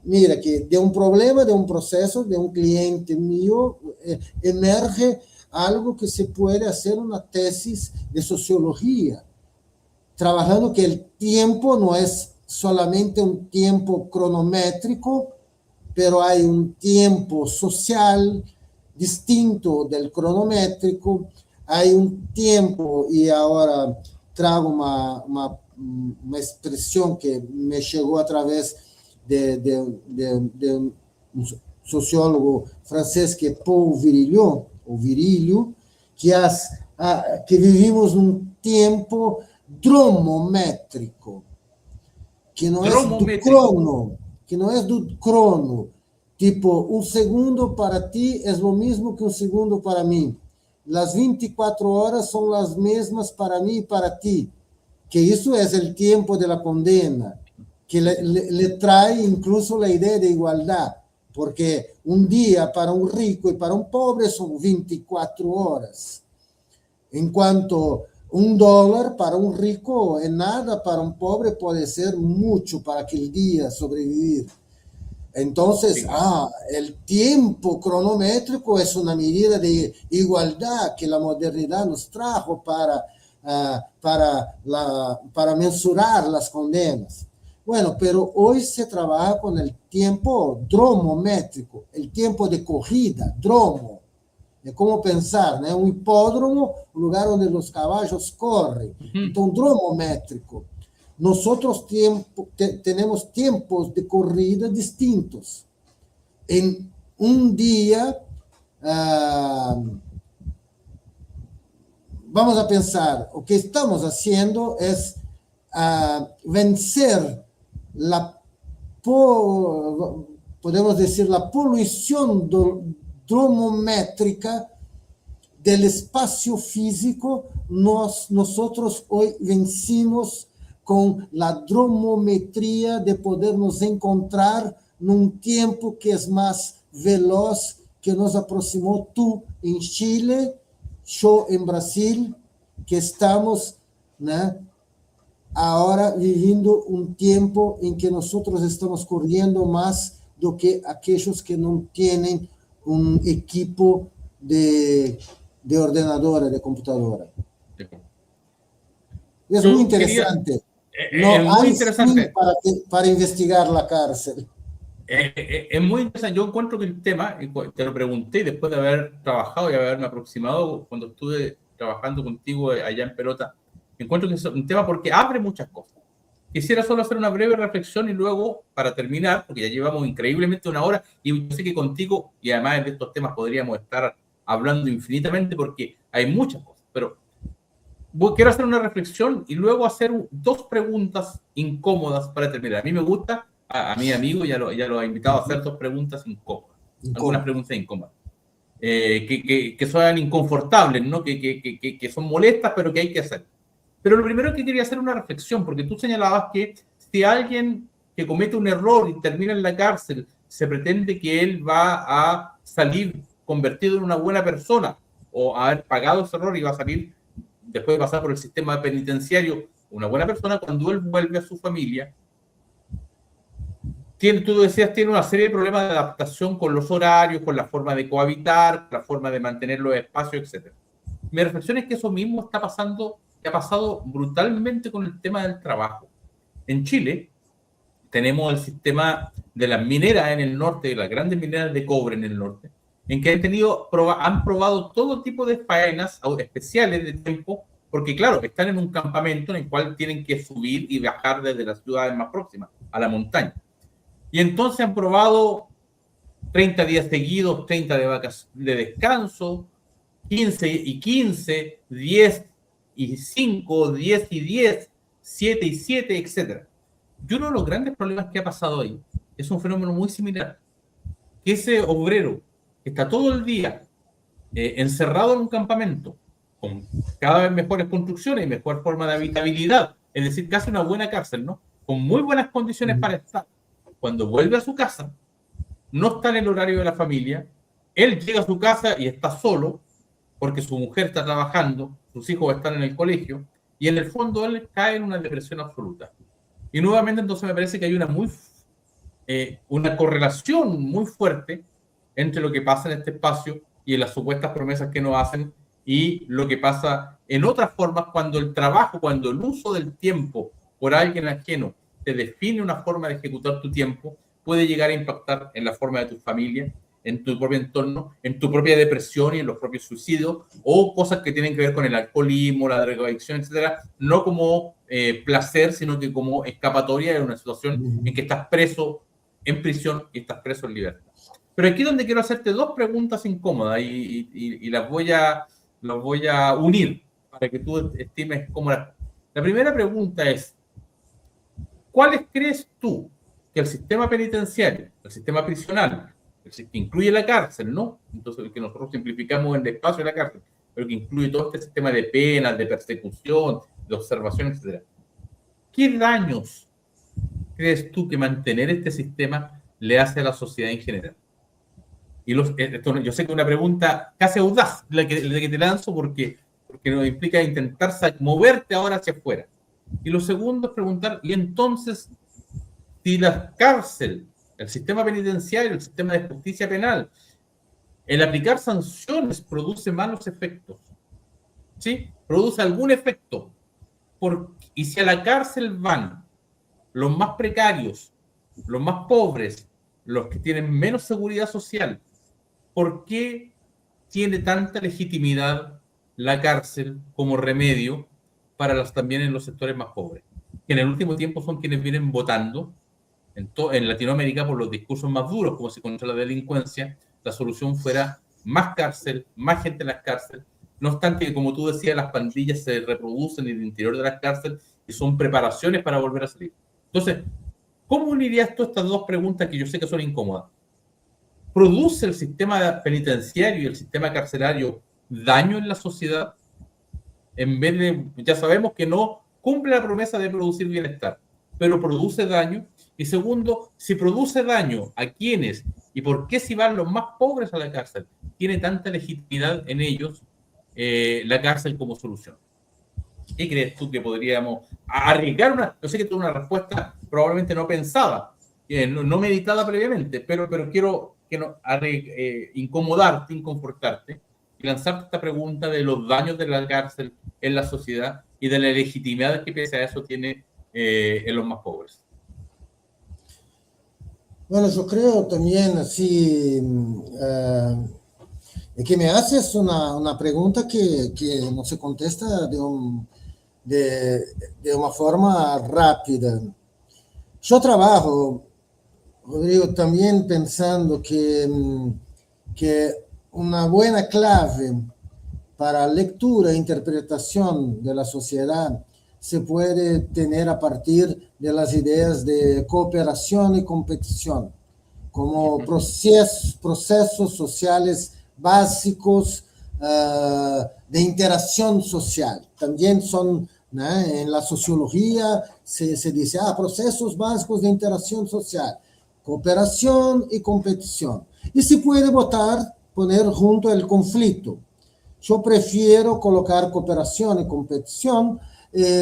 mira que de un problema, de un proceso, de un cliente mío, emerge algo que se puede hacer una tesis de sociología, trabajando que el tiempo no es solamente un tiempo cronométrico, pero hay un tiempo social distinto del cronométrico, hay un tiempo, y ahora trago una expresión que me llegó a través de un sociólogo francés que es Paul Virilio, que vivimos un tiempo dromométrico, que no es do crono, tipo, un segundo para ti es lo mismo que un segundo para mí. Las 24 horas son las mismas para mí y para ti, que eso es el tiempo de la condena, que le trae incluso la idea de igualdad, porque un día para un rico y para un pobre son 24 horas. En cuanto $1 para un rico es nada, para un pobre puede ser mucho para aquel día sobrevivir. Entonces, el tiempo cronométrico es una medida de igualdad que la modernidad nos trajo para mensurar las condenas. Bueno, pero hoy se trabaja con el tiempo dromométrico, el tiempo de corrida, dromo. É como pensar, né? Um hipódromo, um lugar onde os caballos correm. Então, dromométrico. Nós temos tempos de corrida distintos. Em un día vamos a pensar, lo que estamos haciendo es vencer podemos decir, la polución dromométrica del espacio físico. Nosotros hoy vencimos con la dromometría de podernos encontrar en un tiempo que es más veloz, que nos aproximó tú en Chile, yo en Brasil, que estamos, ¿no?, ahora viviendo un tiempo en que nosotros estamos corriendo más do que aquellos que no tienen un equipo de ordenadora, de computadora. Es muy interesante. Es muy interesante. Para investigar la cárcel. Es muy interesante. Yo encuentro que el tema, te lo pregunté después de haber trabajado y haberme aproximado cuando estuve trabajando contigo allá en Pelota, encuentro que es un tema porque abre muchas cosas. Quisiera solo hacer una breve reflexión y luego, para terminar, porque ya llevamos increíblemente una hora, y yo sé que contigo, y además de estos temas podríamos estar hablando infinitamente porque hay muchas cosas, pero quiero hacer una reflexión y luego hacer dos preguntas incómodas para terminar. A mí me gusta, a mi amigo ya lo ha invitado a hacer dos preguntas incómodas, algunas preguntas incómodas, que son inconfortables, ¿no? Que son molestas, pero que hay que hacer. Pero lo primero que quería hacer una reflexión, porque tú señalabas que si alguien que comete un error y termina en la cárcel, se pretende que él va a salir convertido en una buena persona o haber pagado ese error y va a salir después de pasar por el sistema penitenciario una buena persona. Cuando él vuelve a su familia, tú decías, tiene una serie de problemas de adaptación con los horarios, con la forma de cohabitar, la forma de mantener los espacios, etc. Mi reflexión es que eso mismo está pasando, que ha pasado brutalmente con el tema del trabajo. En Chile tenemos el sistema de las mineras en el norte, las grandes mineras de cobre en el norte, en que han probado todo tipo de faenas especiales de tiempo, porque claro, están en un campamento en el cual tienen que subir y bajar desde las ciudades más próximas a la montaña. Y entonces han probado 30 días seguidos, 30 de descanso, 15 y 15, 10 y 5, 10 y 10, 7 y 7, etc. Y uno de los grandes problemas que ha pasado ahí es un fenómeno muy similar. Que ese obrero que está todo el día encerrado en un campamento, con cada vez mejores construcciones y mejor forma de habitabilidad, es decir, casi una buena cárcel, ¿no? Con muy buenas condiciones para estar. Cuando vuelve a su casa, no está en el horario de la familia, él llega a su casa y está solo, porque su mujer está trabajando, sus hijos están en el colegio, y en el fondo él cae en una depresión absoluta. Y nuevamente entonces me parece que hay una correlación muy fuerte entre lo que pasa en este espacio y en las supuestas promesas que nos hacen y lo que pasa en otras formas cuando el trabajo, cuando el uso del tiempo por alguien ajeno te define una forma de ejecutar tu tiempo, puede llegar a impactar en la forma de tu familia, en tu propio entorno, en tu propia depresión y en los propios suicidios, o cosas que tienen que ver con el alcoholismo, la drogadicción, etcétera, no como placer, sino que como escapatoria de una situación en que estás preso en prisión y estás preso en libertad. Pero aquí es donde quiero hacerte dos preguntas incómodas y las voy a unir para que tú estimes cómo las... La primera pregunta es, ¿cuáles crees tú que el sistema penitenciario, el sistema prisional, que incluye la cárcel, ¿no? Entonces, el que nosotros simplificamos en el espacio de la cárcel, pero que incluye todo este sistema de penas, de persecución, de observación, etc. ¿Qué daños crees tú que mantener este sistema le hace a la sociedad en general? Y yo sé que es una pregunta casi audaz la que te lanzo porque nos implica intentar moverte ahora hacia afuera. Y lo segundo es preguntar, y entonces, si la cárcel, el sistema penitenciario, el sistema de justicia penal, el aplicar sanciones produce malos efectos, ¿sí? Produce algún efecto. Y si a la cárcel van los más precarios, los más pobres, los que tienen menos seguridad social, ¿por qué tiene tanta legitimidad la cárcel como remedio para también en los sectores más pobres? Que en el último tiempo son quienes vienen votando en Latinoamérica por los discursos más duros, como si contra la delincuencia, la solución fuera más cárcel, más gente en las cárceles. No obstante que, como tú decías, las pandillas se reproducen en el interior de las cárceles y son preparaciones para volver a salir. Entonces, ¿cómo unirías tú estas dos preguntas que yo sé que son incómodas? ¿Produce el sistema penitenciario y el sistema carcelario daño en la sociedad? En vez de, ya sabemos que no cumple la promesa de producir bienestar, pero produce daño. Y segundo, si produce daño, ¿a quiénes? ¿Y por qué si van los más pobres a la cárcel? ¿Tiene tanta legitimidad en ellos la cárcel como solución? ¿Qué crees tú que podríamos arriesgar una? Yo sé que tengo una respuesta probablemente no pensada, no meditada previamente, pero quiero que no, incomodarte, inconfortarte y lanzarte esta pregunta de los daños de la cárcel en la sociedad y de la legitimidad que pese a eso tiene en los más pobres. Bueno, yo creo también así que me haces una pregunta que no se contesta de una forma rápida. Yo trabajo, Rodrigo, también pensando que una buena clave para lectura e interpretación de la sociedad se puede tener a partir de las ideas de cooperación y competición, como procesos sociales básicos de interacción social. También son, ¿no? En la sociología se dice, procesos básicos de interacción social, cooperación y competición. Y se puede poner junto el conflicto. Yo prefiero colocar cooperación y competición,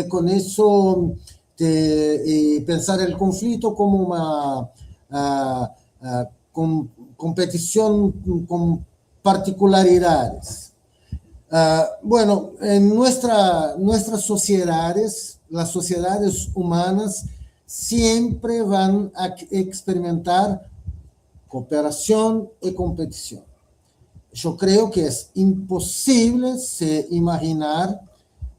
con eso pensar el conflicto como una competición con particularidades. Bueno, en nuestras sociedades, las sociedades humanas siempre van a experimentar cooperación y competición. Yo creo que es imposible imaginar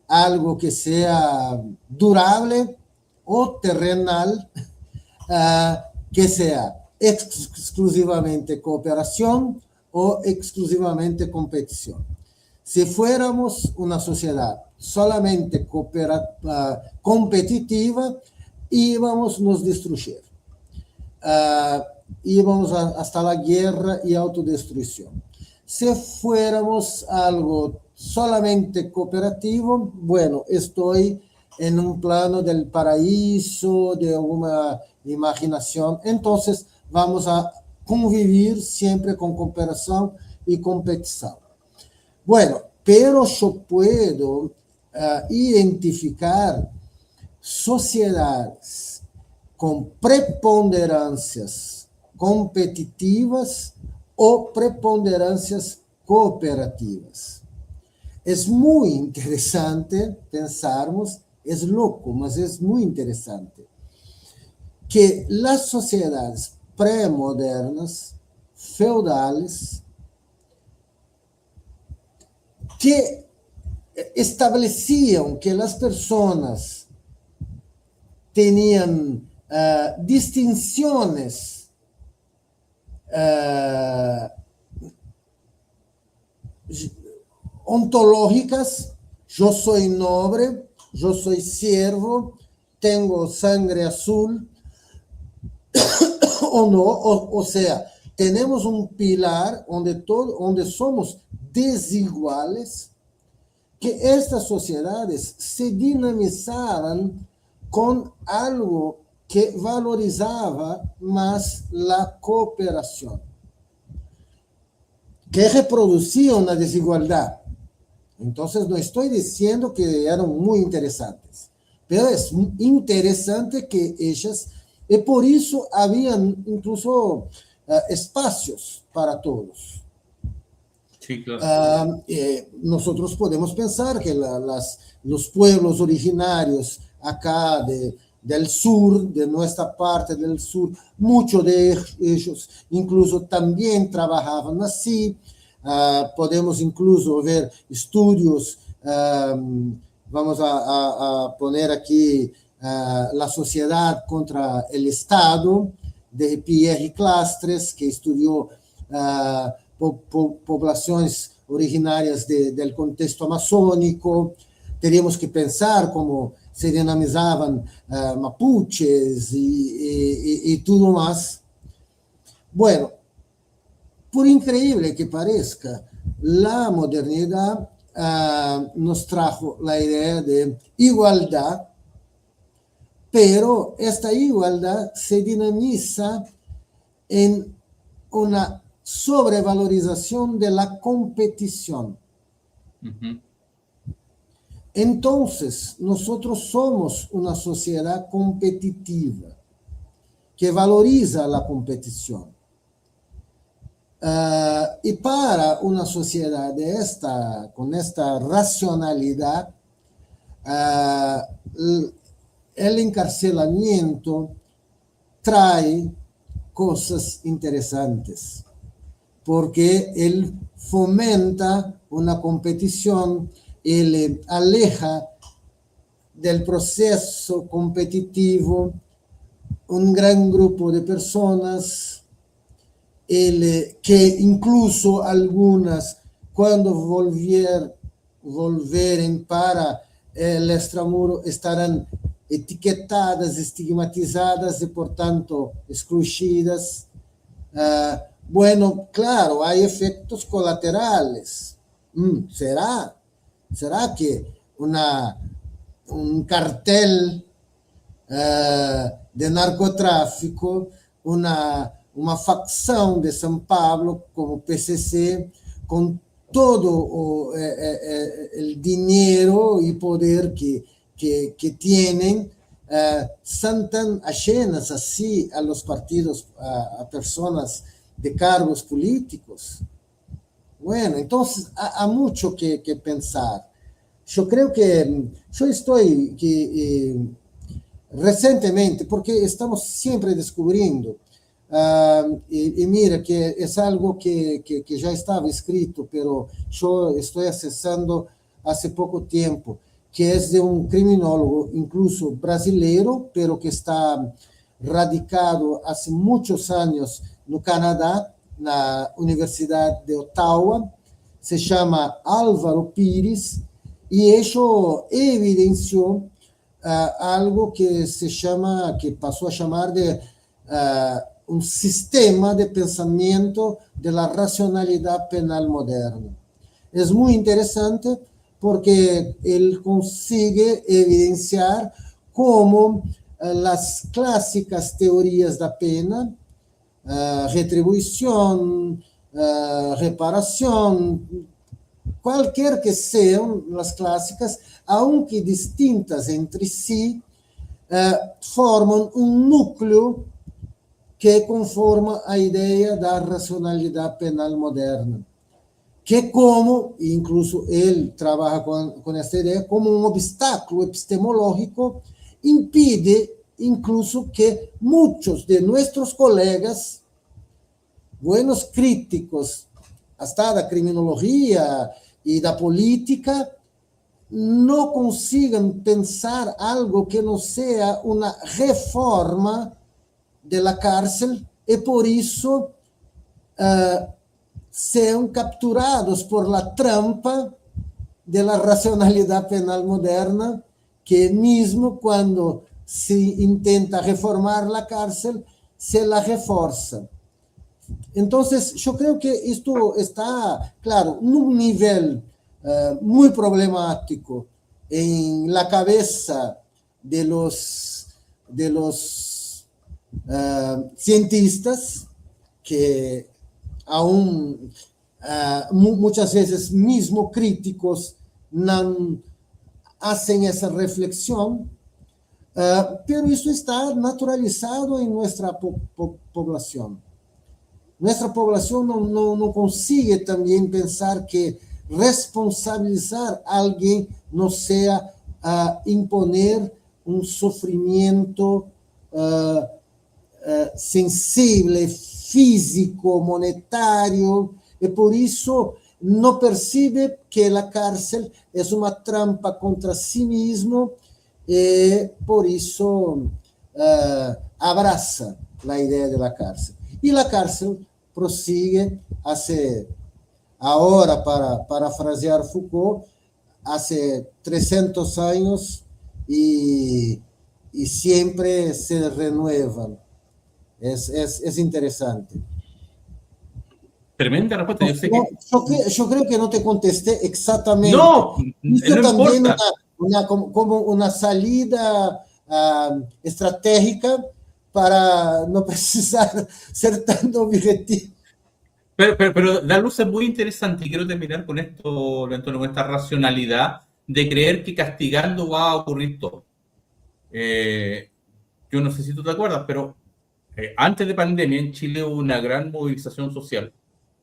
algo que sea durable o terrenal, que sea exclusivamente cooperación o exclusivamente competición. Si fuéramos una sociedad solamente competitiva, íbamos a nos destruir. Íbamos hasta la guerra y autodestrucción. Si fuéramos algo solamente cooperativo, bueno, estoy en un plano del paraíso, de alguna imaginación. Entonces, vamos a convivir siempre con cooperación y competición. Bueno, pero yo puedo identificar sociedades con preponderancias competitivas o preponderancias cooperativas. Es muy interesante pensarmos, es loco, mas es muy interesante, que las sociedades premodernas, feudales, que establecían que las personas tenían distinciones ontológicas. Yo soy noble, yo soy siervo, tengo sangre azul o no, o sea, tenemos un pilar donde somos desiguales, que estas sociedades se dinamizaban con algo que valorizaba más la cooperación, que reproducía una desigualdad. Entonces, no estoy diciendo que eran muy interesantes, pero es interesante que ellas, y por eso habían incluso espacios para todos. Sí, claro. Nosotros podemos pensar que los pueblos originarios acá del sur, de nuestra parte del sur, muchos de ellos incluso también trabajaban así. Podemos incluso ver estudios, vamos a poner aquí La sociedad contra el Estado, de Pierre Clastres, que estudió poblaciones originarias del contexto amazónico. Teríamos que pensar cómo se dinamizaban mapuches y todo más. Bueno, por increíble que parezca, la modernidad nos trajo la idea de igualdad, pero esta igualdad se dinamiza en una sobrevalorización de la competición. Ujú. Entonces, nosotros somos una sociedad competitiva que valoriza la competición. Y para una sociedad con esta racionalidad, el encarcelamiento trae cosas interesantes, porque él fomenta una competición, él aleja del proceso competitivo un gran grupo de personas, que incluso algunas, cuando volveren para el extramuro, estarán etiquetadas, estigmatizadas y por tanto excluidas. Bueno, claro, hay efectos colaterales. ¿Será que un cartel de narcotráfico, una facción de São Paulo como PCC, con todo el dinero y poder que tienen, son tan ajenas así a los partidos, a personas de cargos políticos? Bueno, entonces hay mucho que pensar. Yo creo que yo estoy recientemente, porque estamos siempre descubriendo, y mira que es algo que ya estaba escrito, pero yo estoy accesando hace poco tiempo, que es de un criminólogo, incluso brasileiro, pero que está radicado hace muchos años no Canadá, na Universidad de Ottawa. Se llama Álvaro Pires, y ello evidenció algo que pasó a llamar de un sistema de pensamiento de la racionalidad penal moderna. Es muy interesante porque él consigue evidenciar cómo las clásicas teorías de la pena, retribución, reparación, cualquier que sean las clásicas, aunque distintas entre sí, forman un núcleo que conforma a idea de la racionalidad penal moderna, que como, incluso él trabaja con esta idea, como un obstáculo epistemológico, impide incluso que muchos de nuestros colegas, buenos críticos, hasta de criminología y de política, no consigan pensar algo que no sea una reforma de la cárcel, y por eso sean capturados por la trampa de la racionalidad penal moderna, que mismo cuando se intenta reformar la cárcel, se la refuerza. Entonces, yo creo que esto está, claro, en un nivel muy problemático en la cabeza de los cientistas, que aún muchas veces mismo críticos no hacen esa reflexión, pero eso está naturalizado en nuestra población. Nuestra población no consigue también pensar que responsabilizar a alguien no sea imponer un sufrimiento sensible, físico, monetario, y por eso no percibe que la cárcel es una trampa contra sí mismo, y por eso abraza la idea de la cárcel. Y la cárcel prosigue ahora, para parafrasear Foucault, hace 300 años y siempre se renuevan. Es interesante. Tremenda respuesta. Yo sé que... Yo creo que no te contesté exactamente. No, Hizo no también importa. como una salida estratégica para no precisar ser tan objetivo. Pero la luz es muy interesante y quiero terminar con esto, Antonio, con esta racionalidad de creer que castigando va a ocurrir todo. Yo no sé si tú te acuerdas, pero antes de pandemia en Chile hubo una gran movilización social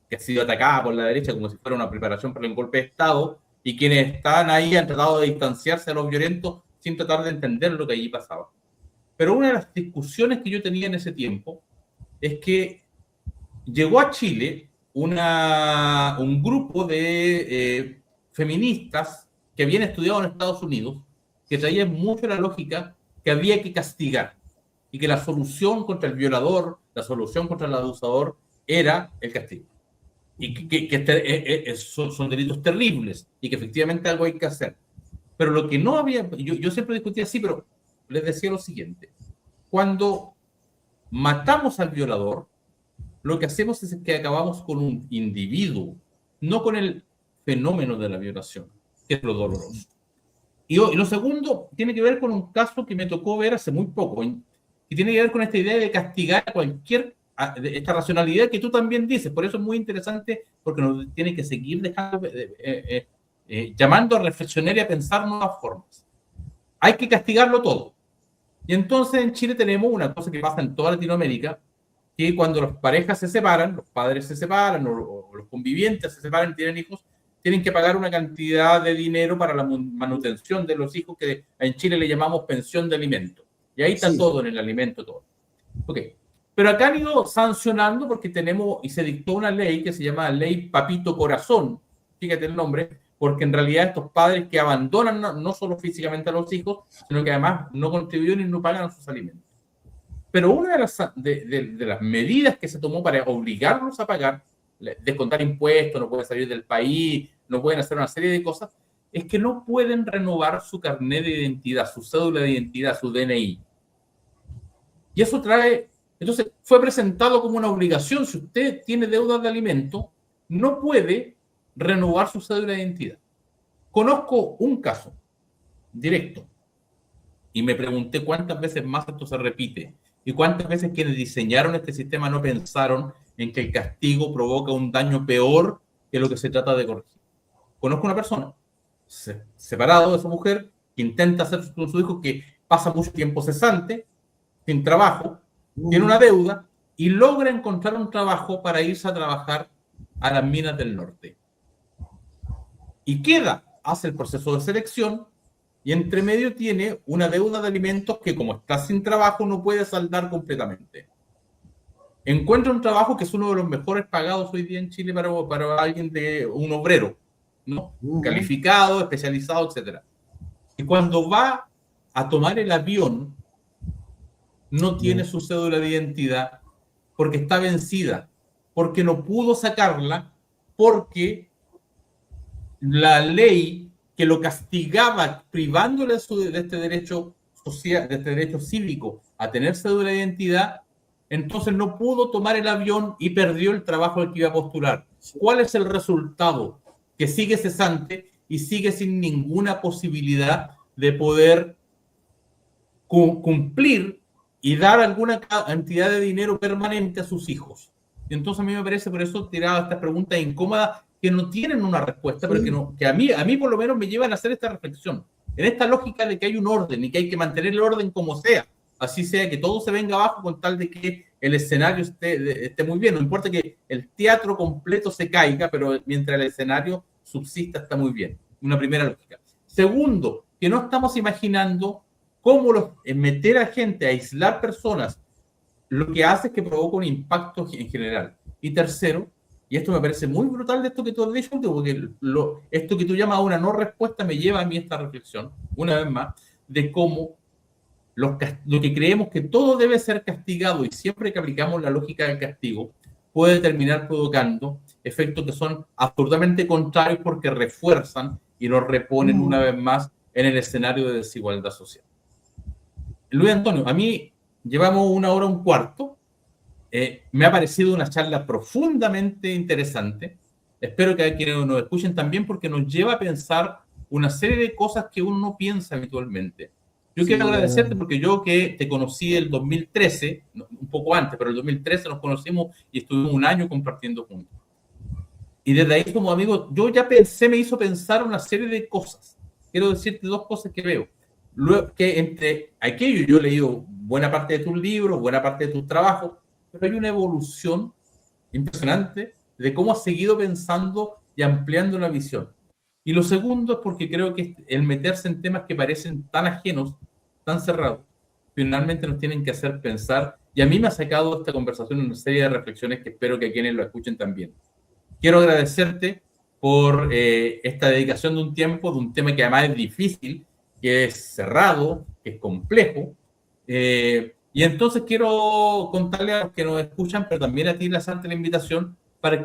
que ha sido atacada por la derecha como si fuera una preparación para el golpe de Estado, y quienes están ahí han tratado de distanciarse de los violentos sin tratar de entender lo que allí pasaba. Pero una de las discusiones que yo tenía en ese tiempo es que llegó a Chile un grupo de feministas que habían estudiado en Estados Unidos, que traían mucho la lógica que había que castigar y que la solución contra el violador, la solución contra el abusador era el castigo. Y que son delitos terribles y que efectivamente algo hay que hacer. Pero lo que no había, yo siempre discutía así, pero les decía lo siguiente: cuando matamos al violador, lo que hacemos es que acabamos con un individuo, no con el fenómeno de la violación, que es lo doloroso. Y lo segundo tiene que ver con un caso que me tocó ver hace muy poco, y tiene que ver con esta idea de castigar a esta racionalidad que tú también dices. Por eso es muy interesante, porque nos tiene que seguir dejando, llamando a reflexionar y a pensar nuevas formas. Hay que castigarlo todo. Y entonces en Chile tenemos una cosa que pasa en toda Latinoamérica, que cuando las parejas se separan, los padres se separan o los convivientes se separan y tienen hijos, tienen que pagar una cantidad de dinero para la manutención de los hijos, que en Chile le llamamos pensión de alimento. Y ahí está todo en el alimento, todo. Ok. Pero acá han ido sancionando porque tenemos, y se dictó una ley que se llama Ley Papito Corazón, fíjate el nombre, porque en realidad estos padres que abandonan no solo físicamente a los hijos, sino que además no contribuyen y no pagan sus alimentos. Pero una de las medidas que se tomó para obligarlos a pagar, descontar impuestos, no pueden salir del país, no pueden hacer una serie de cosas, es que no pueden renovar su carnet de identidad, su cédula de identidad, su DNI. Y eso trae, entonces fue presentado como una obligación. Si usted tiene deudas de alimento, no puede renovar su cédula de identidad. Conozco un caso directo y me pregunté cuántas veces más esto se repite y cuántas veces quienes diseñaron este sistema no pensaron en que el castigo provoca un daño peor que lo que se trata de corregir. Conozco una persona separado de su mujer que intenta hacer con su hijo, que pasa mucho tiempo cesante, sin trabajo, tiene una deuda y logra encontrar un trabajo para irse a trabajar a las minas del norte. Y hace el proceso de selección y entre medio tiene una deuda de alimentos que, como está sin trabajo, no puede saldar completamente. Encuentra un trabajo que es uno de los mejores pagados hoy día en Chile para alguien un obrero, ¿no? Calificado, especializado, etc. Y cuando va a tomar el avión, no tiene su cédula de identidad porque está vencida, porque no pudo sacarla, porque la ley que lo castigaba privándole de este derecho social, de este derecho cívico a tener cédula de identidad, entonces no pudo tomar el avión y perdió el trabajo al que iba a postular. ¿Cuál es el resultado? Que sigue cesante y sigue sin ninguna posibilidad de poder cumplir y dar alguna cantidad de dinero permanente a sus hijos. Entonces a mí me parece, por eso tiraba estas preguntas incómodas que no tienen una respuesta, pero que a mí por lo menos me llevan a hacer esta reflexión, en esta lógica de que hay un orden y que hay que mantener el orden como sea, así sea que todo se venga abajo con tal de que el escenario esté muy bien. No importa que el teatro completo se caiga, pero mientras el escenario subsista está muy bien. Una primera lógica. Segundo, que no estamos imaginando cómo meter a gente, a aislar personas, lo que hace es que provoca un impacto en general. Y tercero, y esto me parece muy brutal de esto que tú has dicho, porque esto que tú llamas una no respuesta me lleva a mí a esta reflexión, una vez más, de cómo lo que creemos que todo debe ser castigado y siempre que aplicamos la lógica del castigo, puede terminar provocando efectos que son absolutamente contrarios porque refuerzan y nos reponen una vez más en el escenario de desigualdad social. Luis Antonio, a mí llevamos 1 hora, un cuarto. Me ha parecido una charla profundamente interesante. Espero que quienes nos escuchen también porque nos lleva a pensar una serie de cosas que uno no piensa habitualmente. Yo quiero agradecerte porque yo que te conocí el 2013, un poco antes, pero el 2013 nos conocimos y estuvimos 1 año compartiendo juntos. Y desde ahí como amigos, yo ya pensé, me hizo pensar una serie de cosas. Quiero decirte 2 cosas que veo. Luego, que entre aquello yo he leído buena parte de tus libros, buena parte de tus trabajos, pero hay una evolución impresionante de cómo has seguido pensando y ampliando la visión. Y lo segundo es porque creo que el meterse en temas que parecen tan ajenos, tan cerrados, finalmente nos tienen que hacer pensar, y a mí me ha sacado esta conversación una serie de reflexiones que espero que quienes lo escuchen también. Quiero agradecerte por esta dedicación de un tiempo, de un tema que además es difícil, que es cerrado, que es complejo, y entonces quiero contarle a los que nos escuchan, pero también a ti lanzarte la invitación,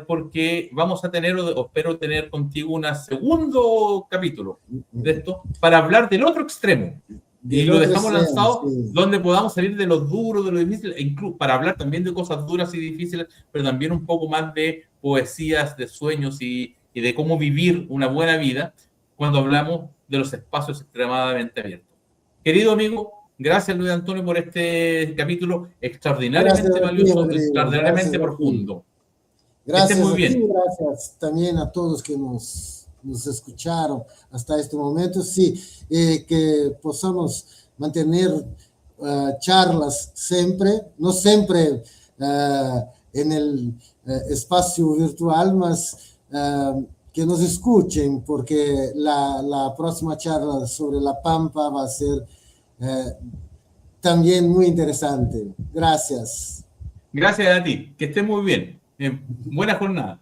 porque vamos a tener, o espero tener contigo, un segundo capítulo de esto, para hablar del otro extremo. Y lo dejamos lanzado, sí, donde podamos salir de lo duro, de lo difícil, e incluso para hablar también de cosas duras y difíciles, pero también un poco más de poesías, de sueños y de cómo vivir una buena vida cuando hablamos de los espacios extremadamente abiertos. Querido amigo, gracias Luis Antonio por este capítulo extraordinariamente valioso, extraordinariamente profundo. Gracias muy bien. A ti, gracias también a todos que nos escucharon hasta este momento. Sí, que podamos mantener charlas siempre, no siempre en el espacio virtual, mas que nos escuchen, porque la próxima charla sobre La Pampa va a ser también muy interesante. Gracias. Gracias a ti, que estés muy bien. Buena jornada.